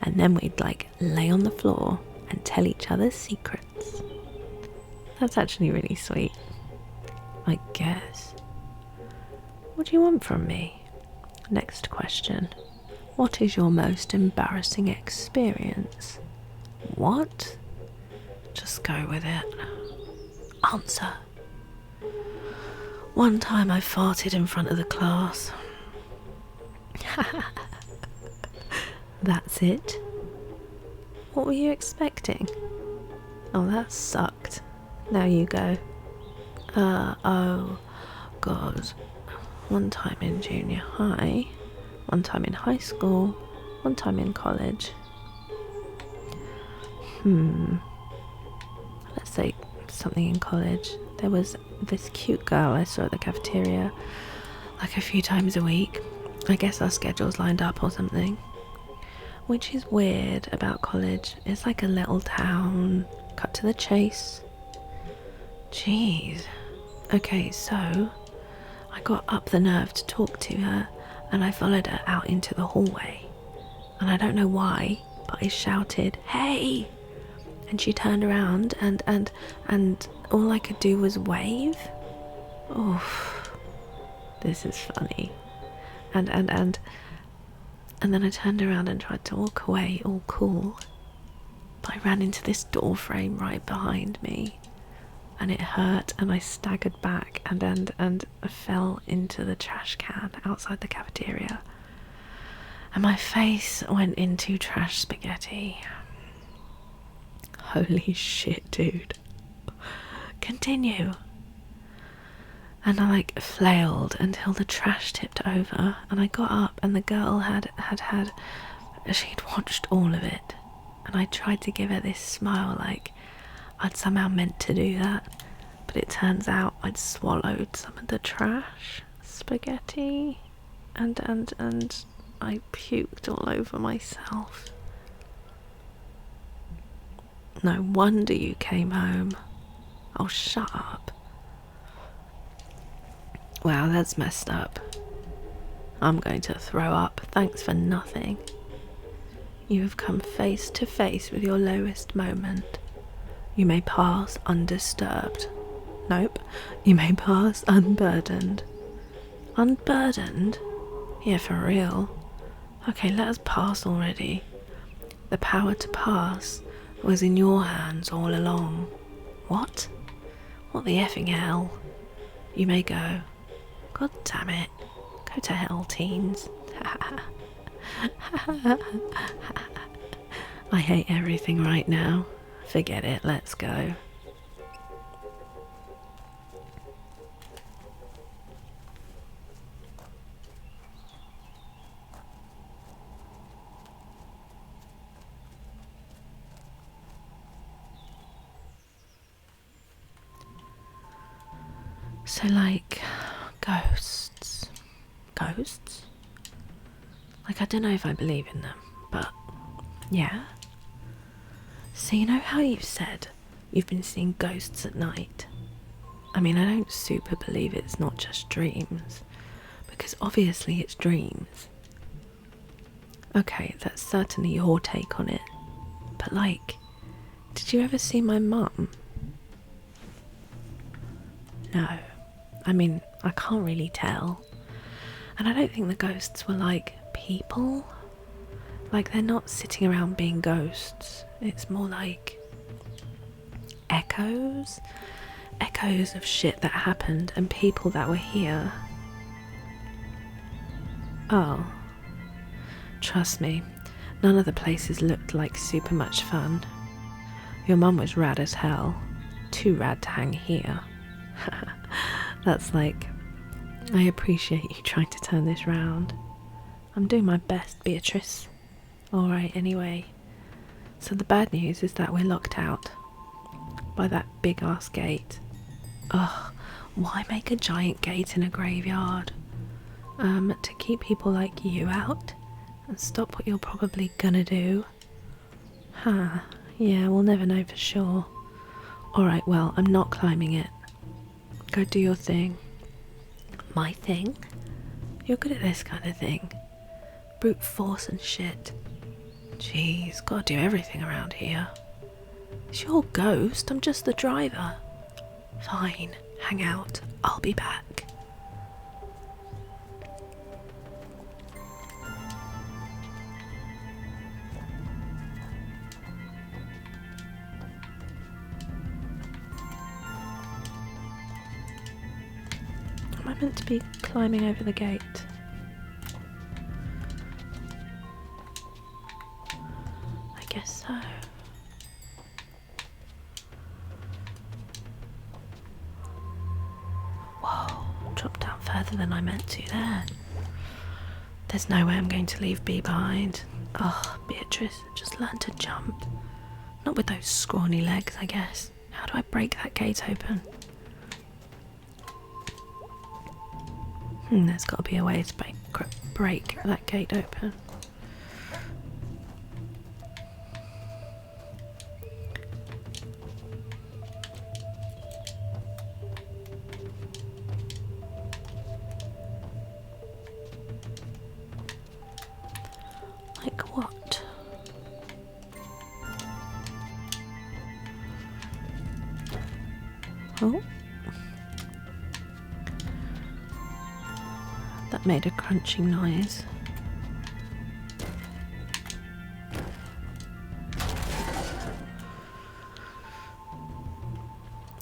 And then we'd like lay on the floor and tell each other secrets. That's actually really sweet. I guess. What do you want from me? Next question. What is your most embarrassing experience? What? Just go with it. Answer. One time I farted in front of the class. That's it. What were you expecting? Oh, that sucked. Now you go. Oh, God. One time in junior high, one time in high school, one time in college. Let's say something in college. There was this cute girl I saw at the cafeteria like a few times a week. I guess our schedules lined up or something. Which is weird about college. It's like a little town, cut to the chase. Jeez. Okay, so I got up the nerve to talk to her and I followed her out into the hallway. And I don't know why, but I shouted, "Hey!" And she turned around and all I could do was wave. Oof. This is funny. And then I turned around and tried to walk away all cool. But I ran into this door frame right behind me. And it hurt and I staggered back and I fell into the trash can outside the cafeteria. And my face went into trash spaghetti. Holy shit, dude. Continue. And I flailed until the trash tipped over and I got up and the girl she'd watched all of it. And I tried to give her this smile like I'd somehow meant to do that. But it turns out I'd swallowed some of the trash spaghetti and I puked all over myself. No wonder you came home. Oh, shut up. Wow, that's messed up. I'm going to throw up. Thanks for nothing. You have come face to face with your lowest moment. You may pass undisturbed. Nope. You may pass unburdened. Unburdened? Yeah, for real. Okay, let us pass already. The power to pass was in your hands all along. What? What the effing hell? You may go. God damn it. Go to hell, teens. I hate everything right now. Forget it, let's go. So ghosts. Ghosts? I don't know if I believe in them, but yeah. So you know how you've said you've been seeing ghosts at night? I mean, I don't super believe it's not just dreams, because obviously it's dreams. Okay, that's certainly your take on it, but did you ever see my mum? No. I mean, I can't really tell. And I don't think the ghosts were people. They're not sitting around being ghosts. It's more like echoes. Echoes of shit that happened and people that were here. Oh. Trust me, none of the places looked like super much fun. Your mum was rad as hell. Too rad to hang here. That's I appreciate you trying to turn this round. I'm doing my best, Beatrice. Alright, anyway. So the bad news is that we're locked out by that big ass gate. Ugh, why make a giant gate in a graveyard? To keep people like you out and stop what you're probably gonna do. Huh, yeah, we'll never know for sure. Alright, well, I'm not climbing it. Go do your thing. My thing? You're good at this kind of thing. Brute force and shit. Jeez, gotta do everything around here. It's your ghost, I'm just the driver. Fine, hang out. I'll be back. Am I meant to be climbing over the gate? I guess so. Whoa, dropped down further than I meant to there. There's no way I'm going to leave B behind. Oh, Beatrice, just learn to jump. Not with those scrawny legs, I guess. How do I break that gate open? There's got to be a way to break that gate open. Like what? Oh. That made a crunching noise.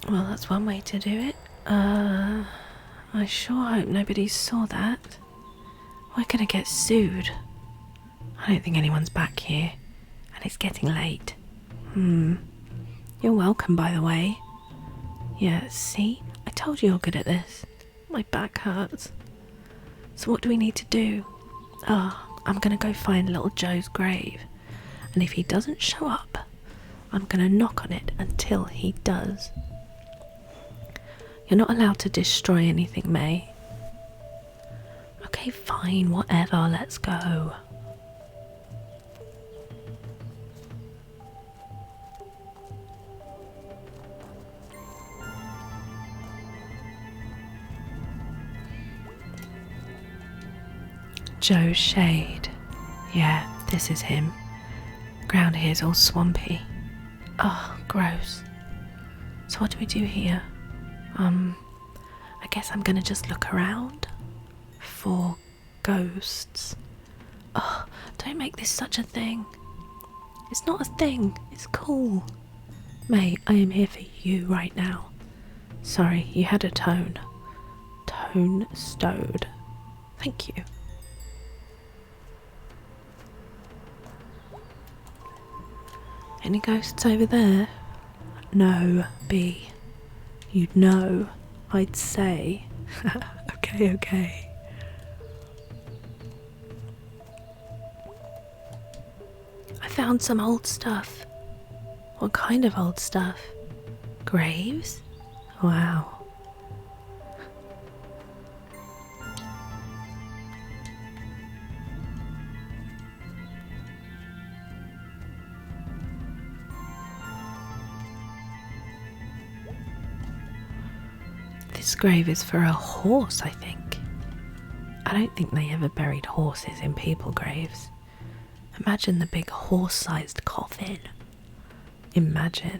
Well, that's one way to do it. I sure hope nobody saw that. We're gonna get sued. I don't think anyone's back here, and it's getting late. You're welcome, by the way. Yeah, see? I told you you're good at this. My back hurts. So what do we need to do? I'm gonna go find little Joe's grave, and if he doesn't show up, I'm gonna knock on it until he does. You're not allowed to destroy anything, May. Okay, fine, whatever, let's go. Joe's shade. Yeah, this is him. Ground here's all swampy. Oh, gross. So what do we do here? I guess I'm gonna just look around for ghosts. Oh, don't make this such a thing. It's not a thing, it's cool. May, I am here for you right now. Sorry, you had a tone. Tone stowed. Thank you. Any ghosts over there? No, B. You'd know, I'd say. Okay. I found some old stuff. What kind of old stuff? Graves? Wow. This grave is for a horse, I think. I don't think they ever buried horses in people graves. Imagine the big horse-sized coffin. Imagine.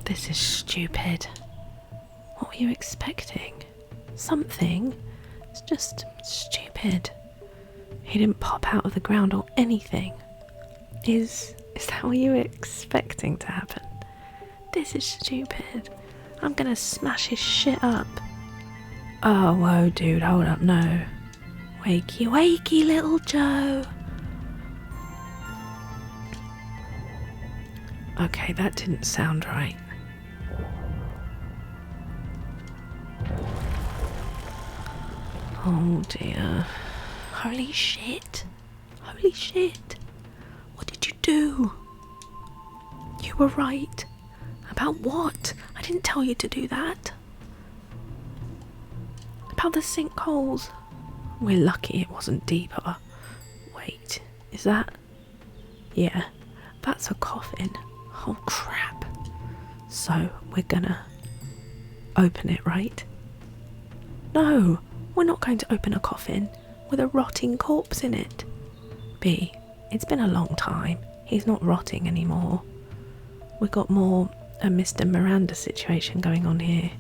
This is stupid. What were you expecting? Something? It's just stupid. He didn't pop out of the ground or anything. Is that what you were expecting to happen? This is stupid. I'm gonna smash his shit up. Oh, whoa, dude, hold up, no. Wakey, wakey, little Joe. Okay, that didn't sound right. Oh dear. Holy shit. Holy shit. What did you do? You were right. About what? I didn't tell you to do that. About the sinkholes. We're lucky it wasn't deeper. Wait, Is that? Yeah, that's a coffin. Oh crap. So we're gonna open it, right? No, we're not going to open a coffin with a rotting corpse in it. B, it's been a long time. He's not rotting anymore. We got more a Mr. Miranda situation going on here.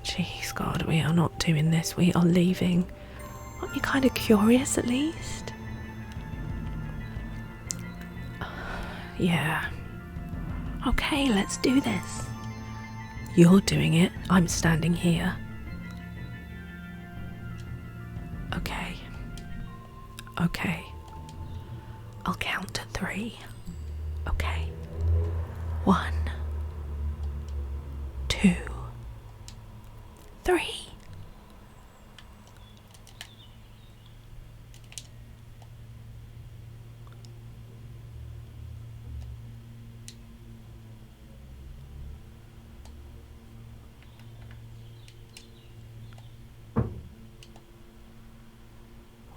Jeez, God, we are not doing this. We are leaving. Aren't you kind of curious at least? Yeah. Okay, let's do this. You're doing it. I'm standing here. Okay. Okay. I'll count to 3. Okay. 1, 2, 3.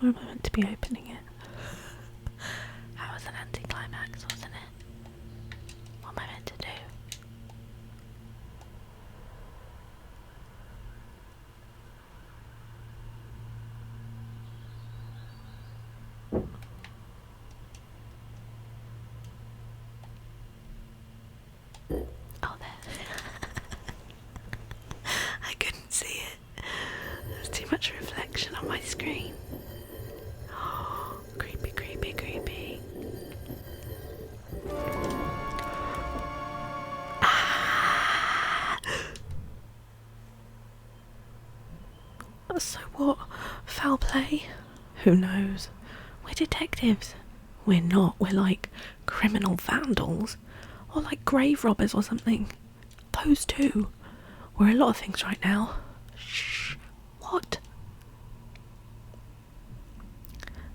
Or am I meant to be opening it? That was an anticlimax, wasn't it? What am I meant to do? Oh, there. I couldn't see it. There's too much reflection on my screen. Oh, creepy, creepy, creepy. Ah! So what? Foul play? Who knows? We're detectives. We're not. We're like criminal vandals. Or like grave robbers or something. Those two. We're a lot of things right now. Shh. What?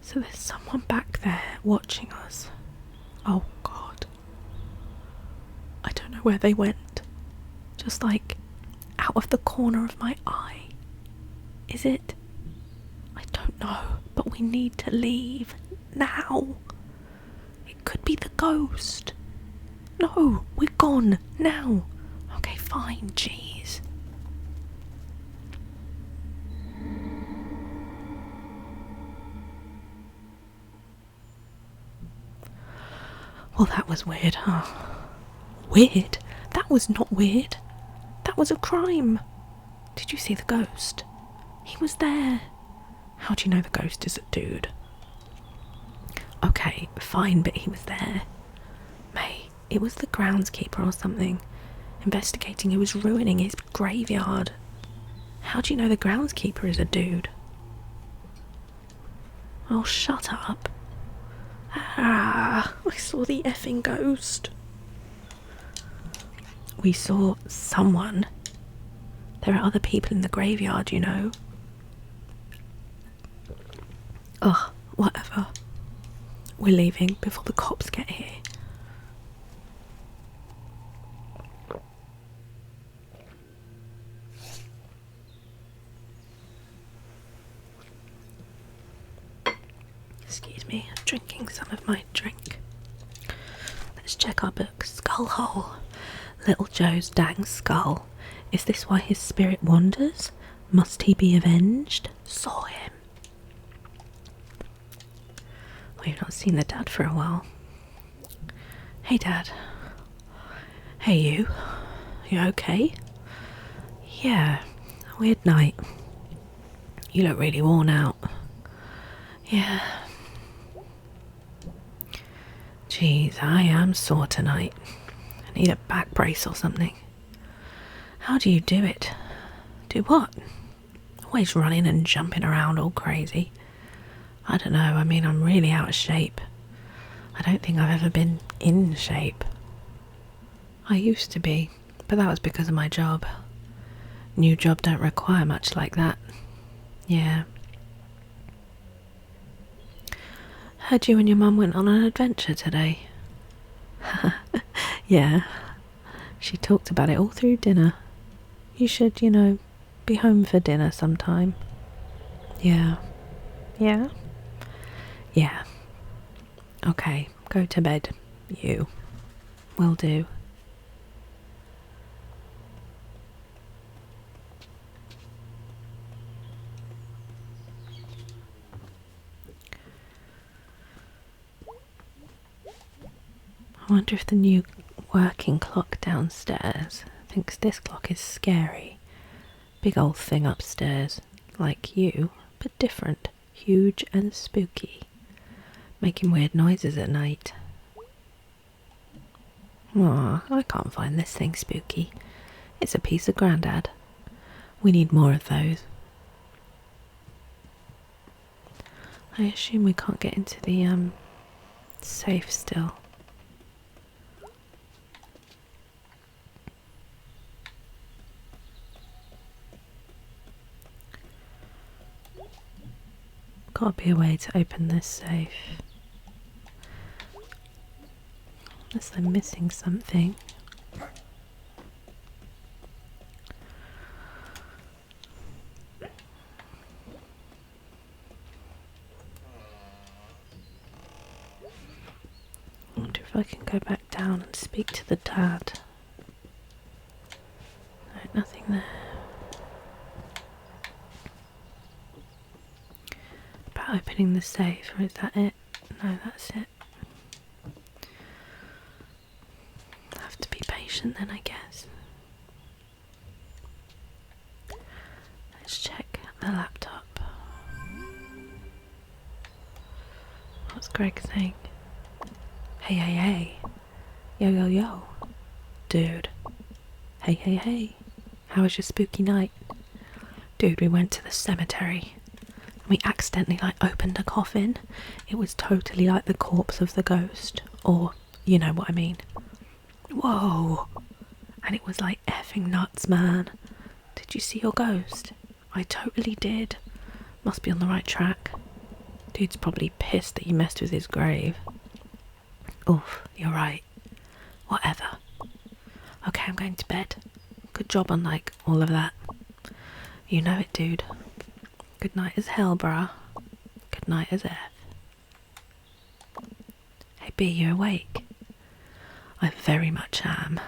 So there's someone back there watching us. Oh God. I don't know where they went. Just like out of the corner of my eye. Is it? I don't know, but we need to leave now. It could be the ghost. No, we're gone now. Okay, fine, jeez. Well, that was weird, huh? Weird? That was not weird. That was a crime. Did you see the ghost? He was there. How do you know the ghost is a dude? Okay, fine, but he was there. May, it was the groundskeeper or something. Investigating who was ruining his graveyard. How do you know the groundskeeper is a dude? Oh, shut up. Ah, I saw the effing ghost. We saw someone. There are other people in the graveyard, you know. Ugh, whatever. We're leaving before the cops get here. Excuse me, I'm drinking some of my drink. Let's check our book. Skull hole. Little Joe's dang skull. Is this why his spirit wanders? Must he be avenged? Saw him. We've not seen the dad for a while. Hey, Dad. Hey, you. You okay? Yeah, weird night. You look really worn out. Yeah. Jeez, I am sore tonight. I need a back brace or something. How do you do it? Do what? Always running and jumping around all crazy. I don't know, I mean, I'm really out of shape. I don't think I've ever been in shape. I used to be, but that was because of my job. New job don't require much like that. Yeah. Heard you and your mum went on an adventure today. Yeah. She talked about it all through dinner. You should, you know, be home for dinner sometime. Yeah. Yeah? Yeah. Okay, go to bed. You. Will do. I wonder if the new working clock downstairs thinks this clock is scary. Big old thing upstairs, like you, but different, huge and spooky, making weird noises at night. Aw, I can't find this thing spooky. It's a piece of Grandad. We need more of those. I assume we can't get into the safe still. Gotta be a way to open this safe. Unless I'm missing something. I wonder if I can go back down and speak to the dad. No, nothing there. About opening the safe, or is that it? No, that's it. I have to be patient then, I guess. Let's check the laptop. What's Greg saying? Hey, hey, hey. Yo, yo, yo. Dude. Hey, hey, hey. How was your spooky night? Dude, we went to the cemetery. We accidentally opened a coffin. It was totally like the corpse of the ghost. Or, you know what I mean. Whoa. And it was like effing nuts, man. Did you see your ghost? I totally did. Must be on the right track. Dude's probably pissed that you messed with his grave. Oof, you're right. Whatever. Okay, I'm going to bed. Good job on all of that. You know it, dude. Good night as hell, brah. Good night as F. Hey B, you awake? I very much am.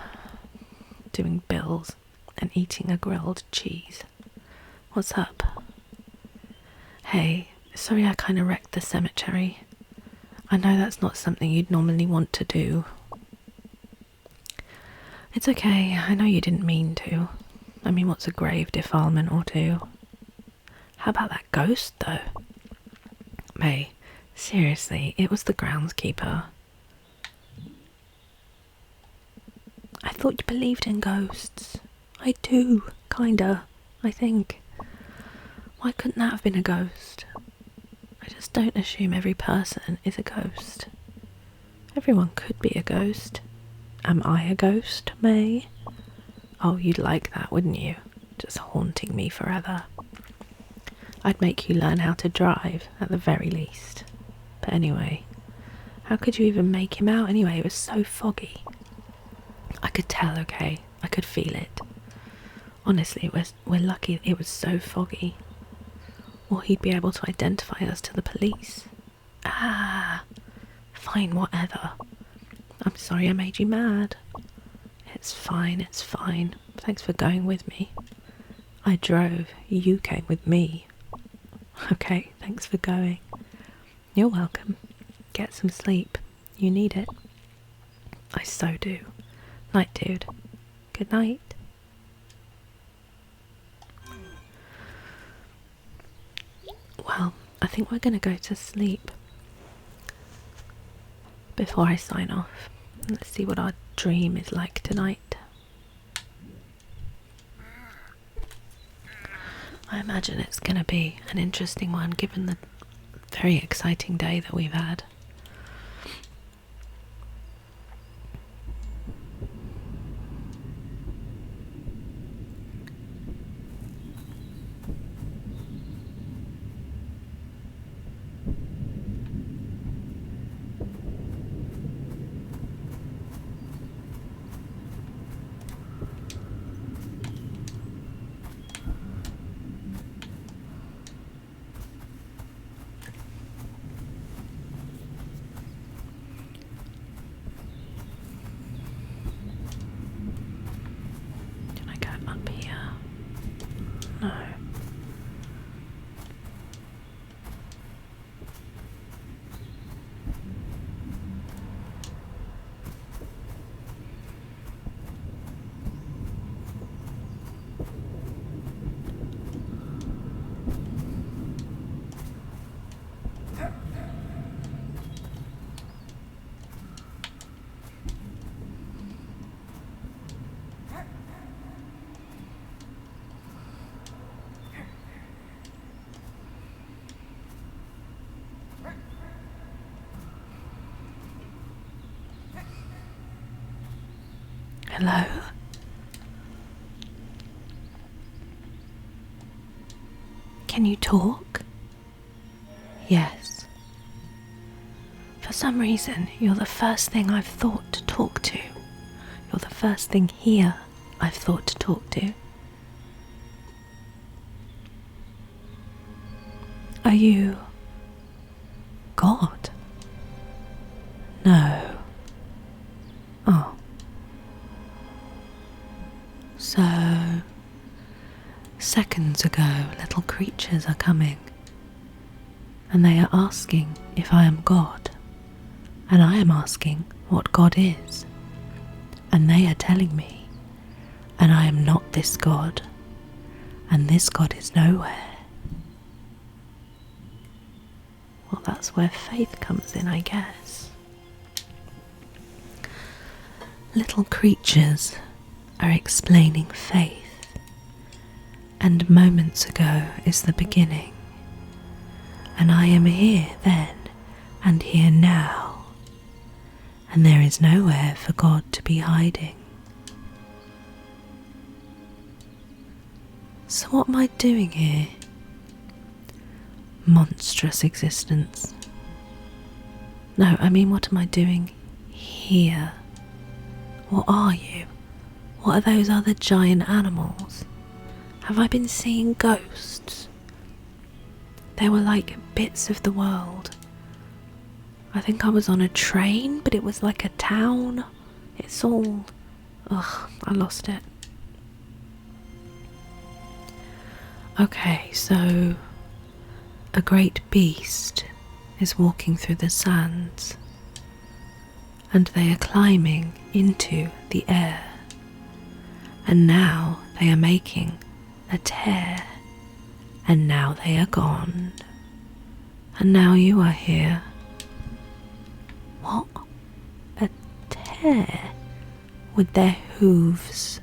Doing bills and eating a grilled cheese. What's up? Hey, sorry I kinda wrecked the cemetery. I know that's not something you'd normally want to do. It's okay, I know you didn't mean to. I mean, what's a grave defilement or two? How about that ghost, though? May, seriously, it was the groundskeeper. I thought you believed in ghosts. I do, kinda, I think. Why couldn't that have been a ghost? I just don't assume every person is a ghost. Everyone could be a ghost. Am I a ghost, May? Oh, you'd like that, wouldn't you? Just haunting me forever. I'd make you learn how to drive, at the very least. But anyway, how could you even make him out anyway? It was so foggy. I could tell, okay? I could feel it. Honestly, we're lucky it was so foggy. Or he'd be able to identify us to the police. Ah, fine, whatever. I'm sorry I made you mad. It's fine, it's fine. Thanks for going with me. I drove, you came with me. Okay, thanks for going. You're welcome. Get some sleep. You need it. I so do. Night, dude. Good night. Well, I think we're gonna go to sleep before I sign off. Let's see what our dream is like tonight. I imagine it's gonna be an interesting one given the very exciting day that we've had. Hello? Can you talk? Yes. For some reason, you're the first thing I've thought to talk to. You're the first thing here I've thought to talk to. Are you God? No. Oh. So, seconds ago, little creatures are coming, and they are asking if I am God, and I am asking what God is, and they are telling me, and I am not this God, and this God is nowhere. Well, that's where faith comes in, I guess. Little creatures are explaining faith, and moments ago is the beginning, and I am here then and here now, and there is nowhere for God to be hiding. So what am I doing here? Monstrous existence. No, I mean, what am I doing here? What are you? What are those other giant animals? Have I been seeing ghosts? They were like bits of the world. I think I was on a train, but it was like a town. It's all... Ugh, I lost it. Okay, so a great beast is walking through the sands, and they are climbing into the air, and now they are making a tear, and now they are gone, and now you are here. What? A tear? With their hooves,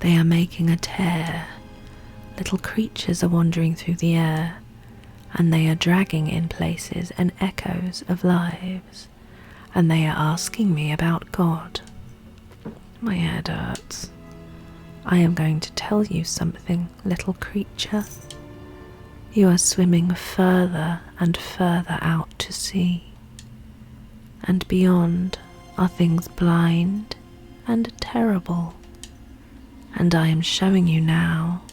they are making a tear. Little creatures are wandering through the air, and they are dragging in places and echoes of lives, and they are asking me about God. My head hurts. I am going to tell you something, little creature. You are swimming further and further out to sea, and beyond are things blind and terrible, and I am showing you now.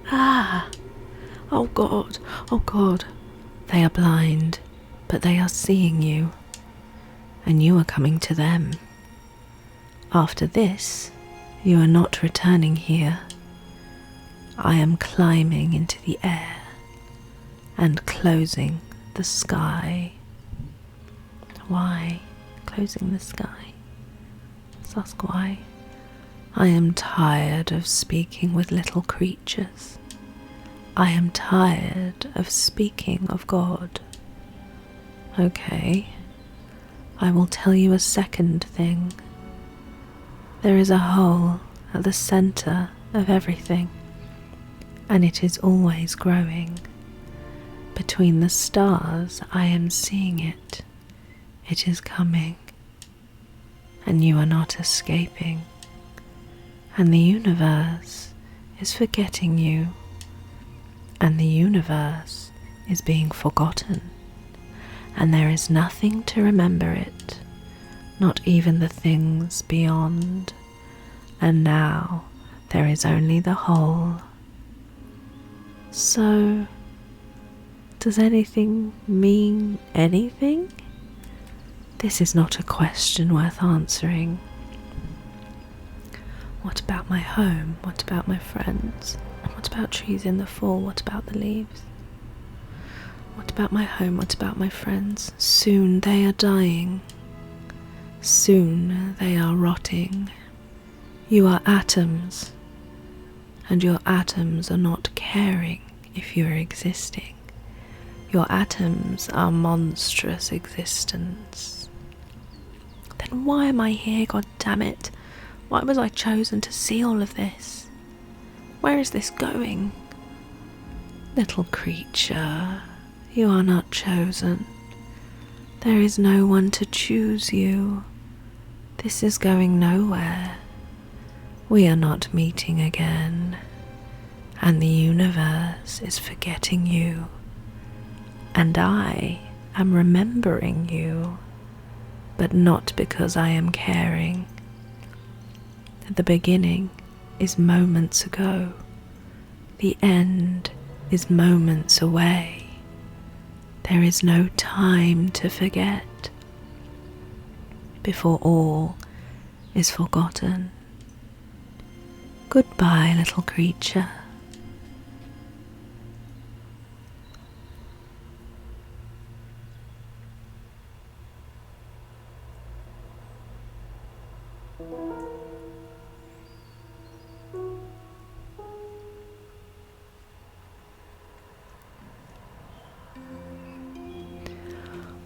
Ah! Oh God, oh God. They are blind, but they are seeing you, and you are coming to them. After this, you are not returning here. I am climbing into the air and closing the sky. Why closing the sky? Let's ask why. I am tired of speaking with little creatures. I am tired of speaking of God. Okay, I will tell you a second thing. There is a hole at the center of everything, and it is always growing. Between the stars I am seeing it. It is coming, and you are not escaping. And the universe is forgetting you, and the universe is being forgotten, and there is nothing to remember it, not even the things beyond, and now there is only the whole. So, does anything mean anything? This is not a question worth answering. What about my home? What about my friends? What about trees in the fall? What about the leaves? What about my home? What about my friends? Soon they are dying. Soon they are rotting. You are atoms, and your atoms are not caring if you are existing. Your atoms are monstrous existence. Then why am I here, God damn it? Why was I chosen to see all of this? Where is this going? Little creature, you are not chosen. There is no one to choose you. This is going nowhere. We are not meeting again, and the universe is forgetting you, and I am remembering you, but not because I am caring. The beginning is moments ago. The end is moments away. There is no time to forget before all is forgotten. Goodbye, little creature.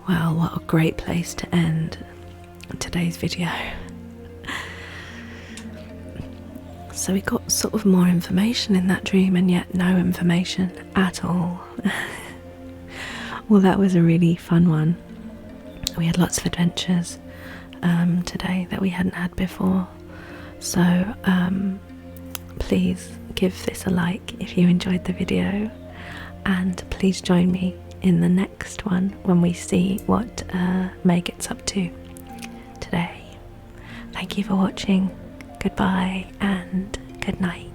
Well, what a great place to end today's video. So we got sort of more information in that dream and yet no information at all. Well, that was a really fun one. We had lots of adventures today that we hadn't had before. So please give this a like if you enjoyed the video, and please join me in the next one when we see what May gets up to today. Thank you for watching. Goodbye and good night.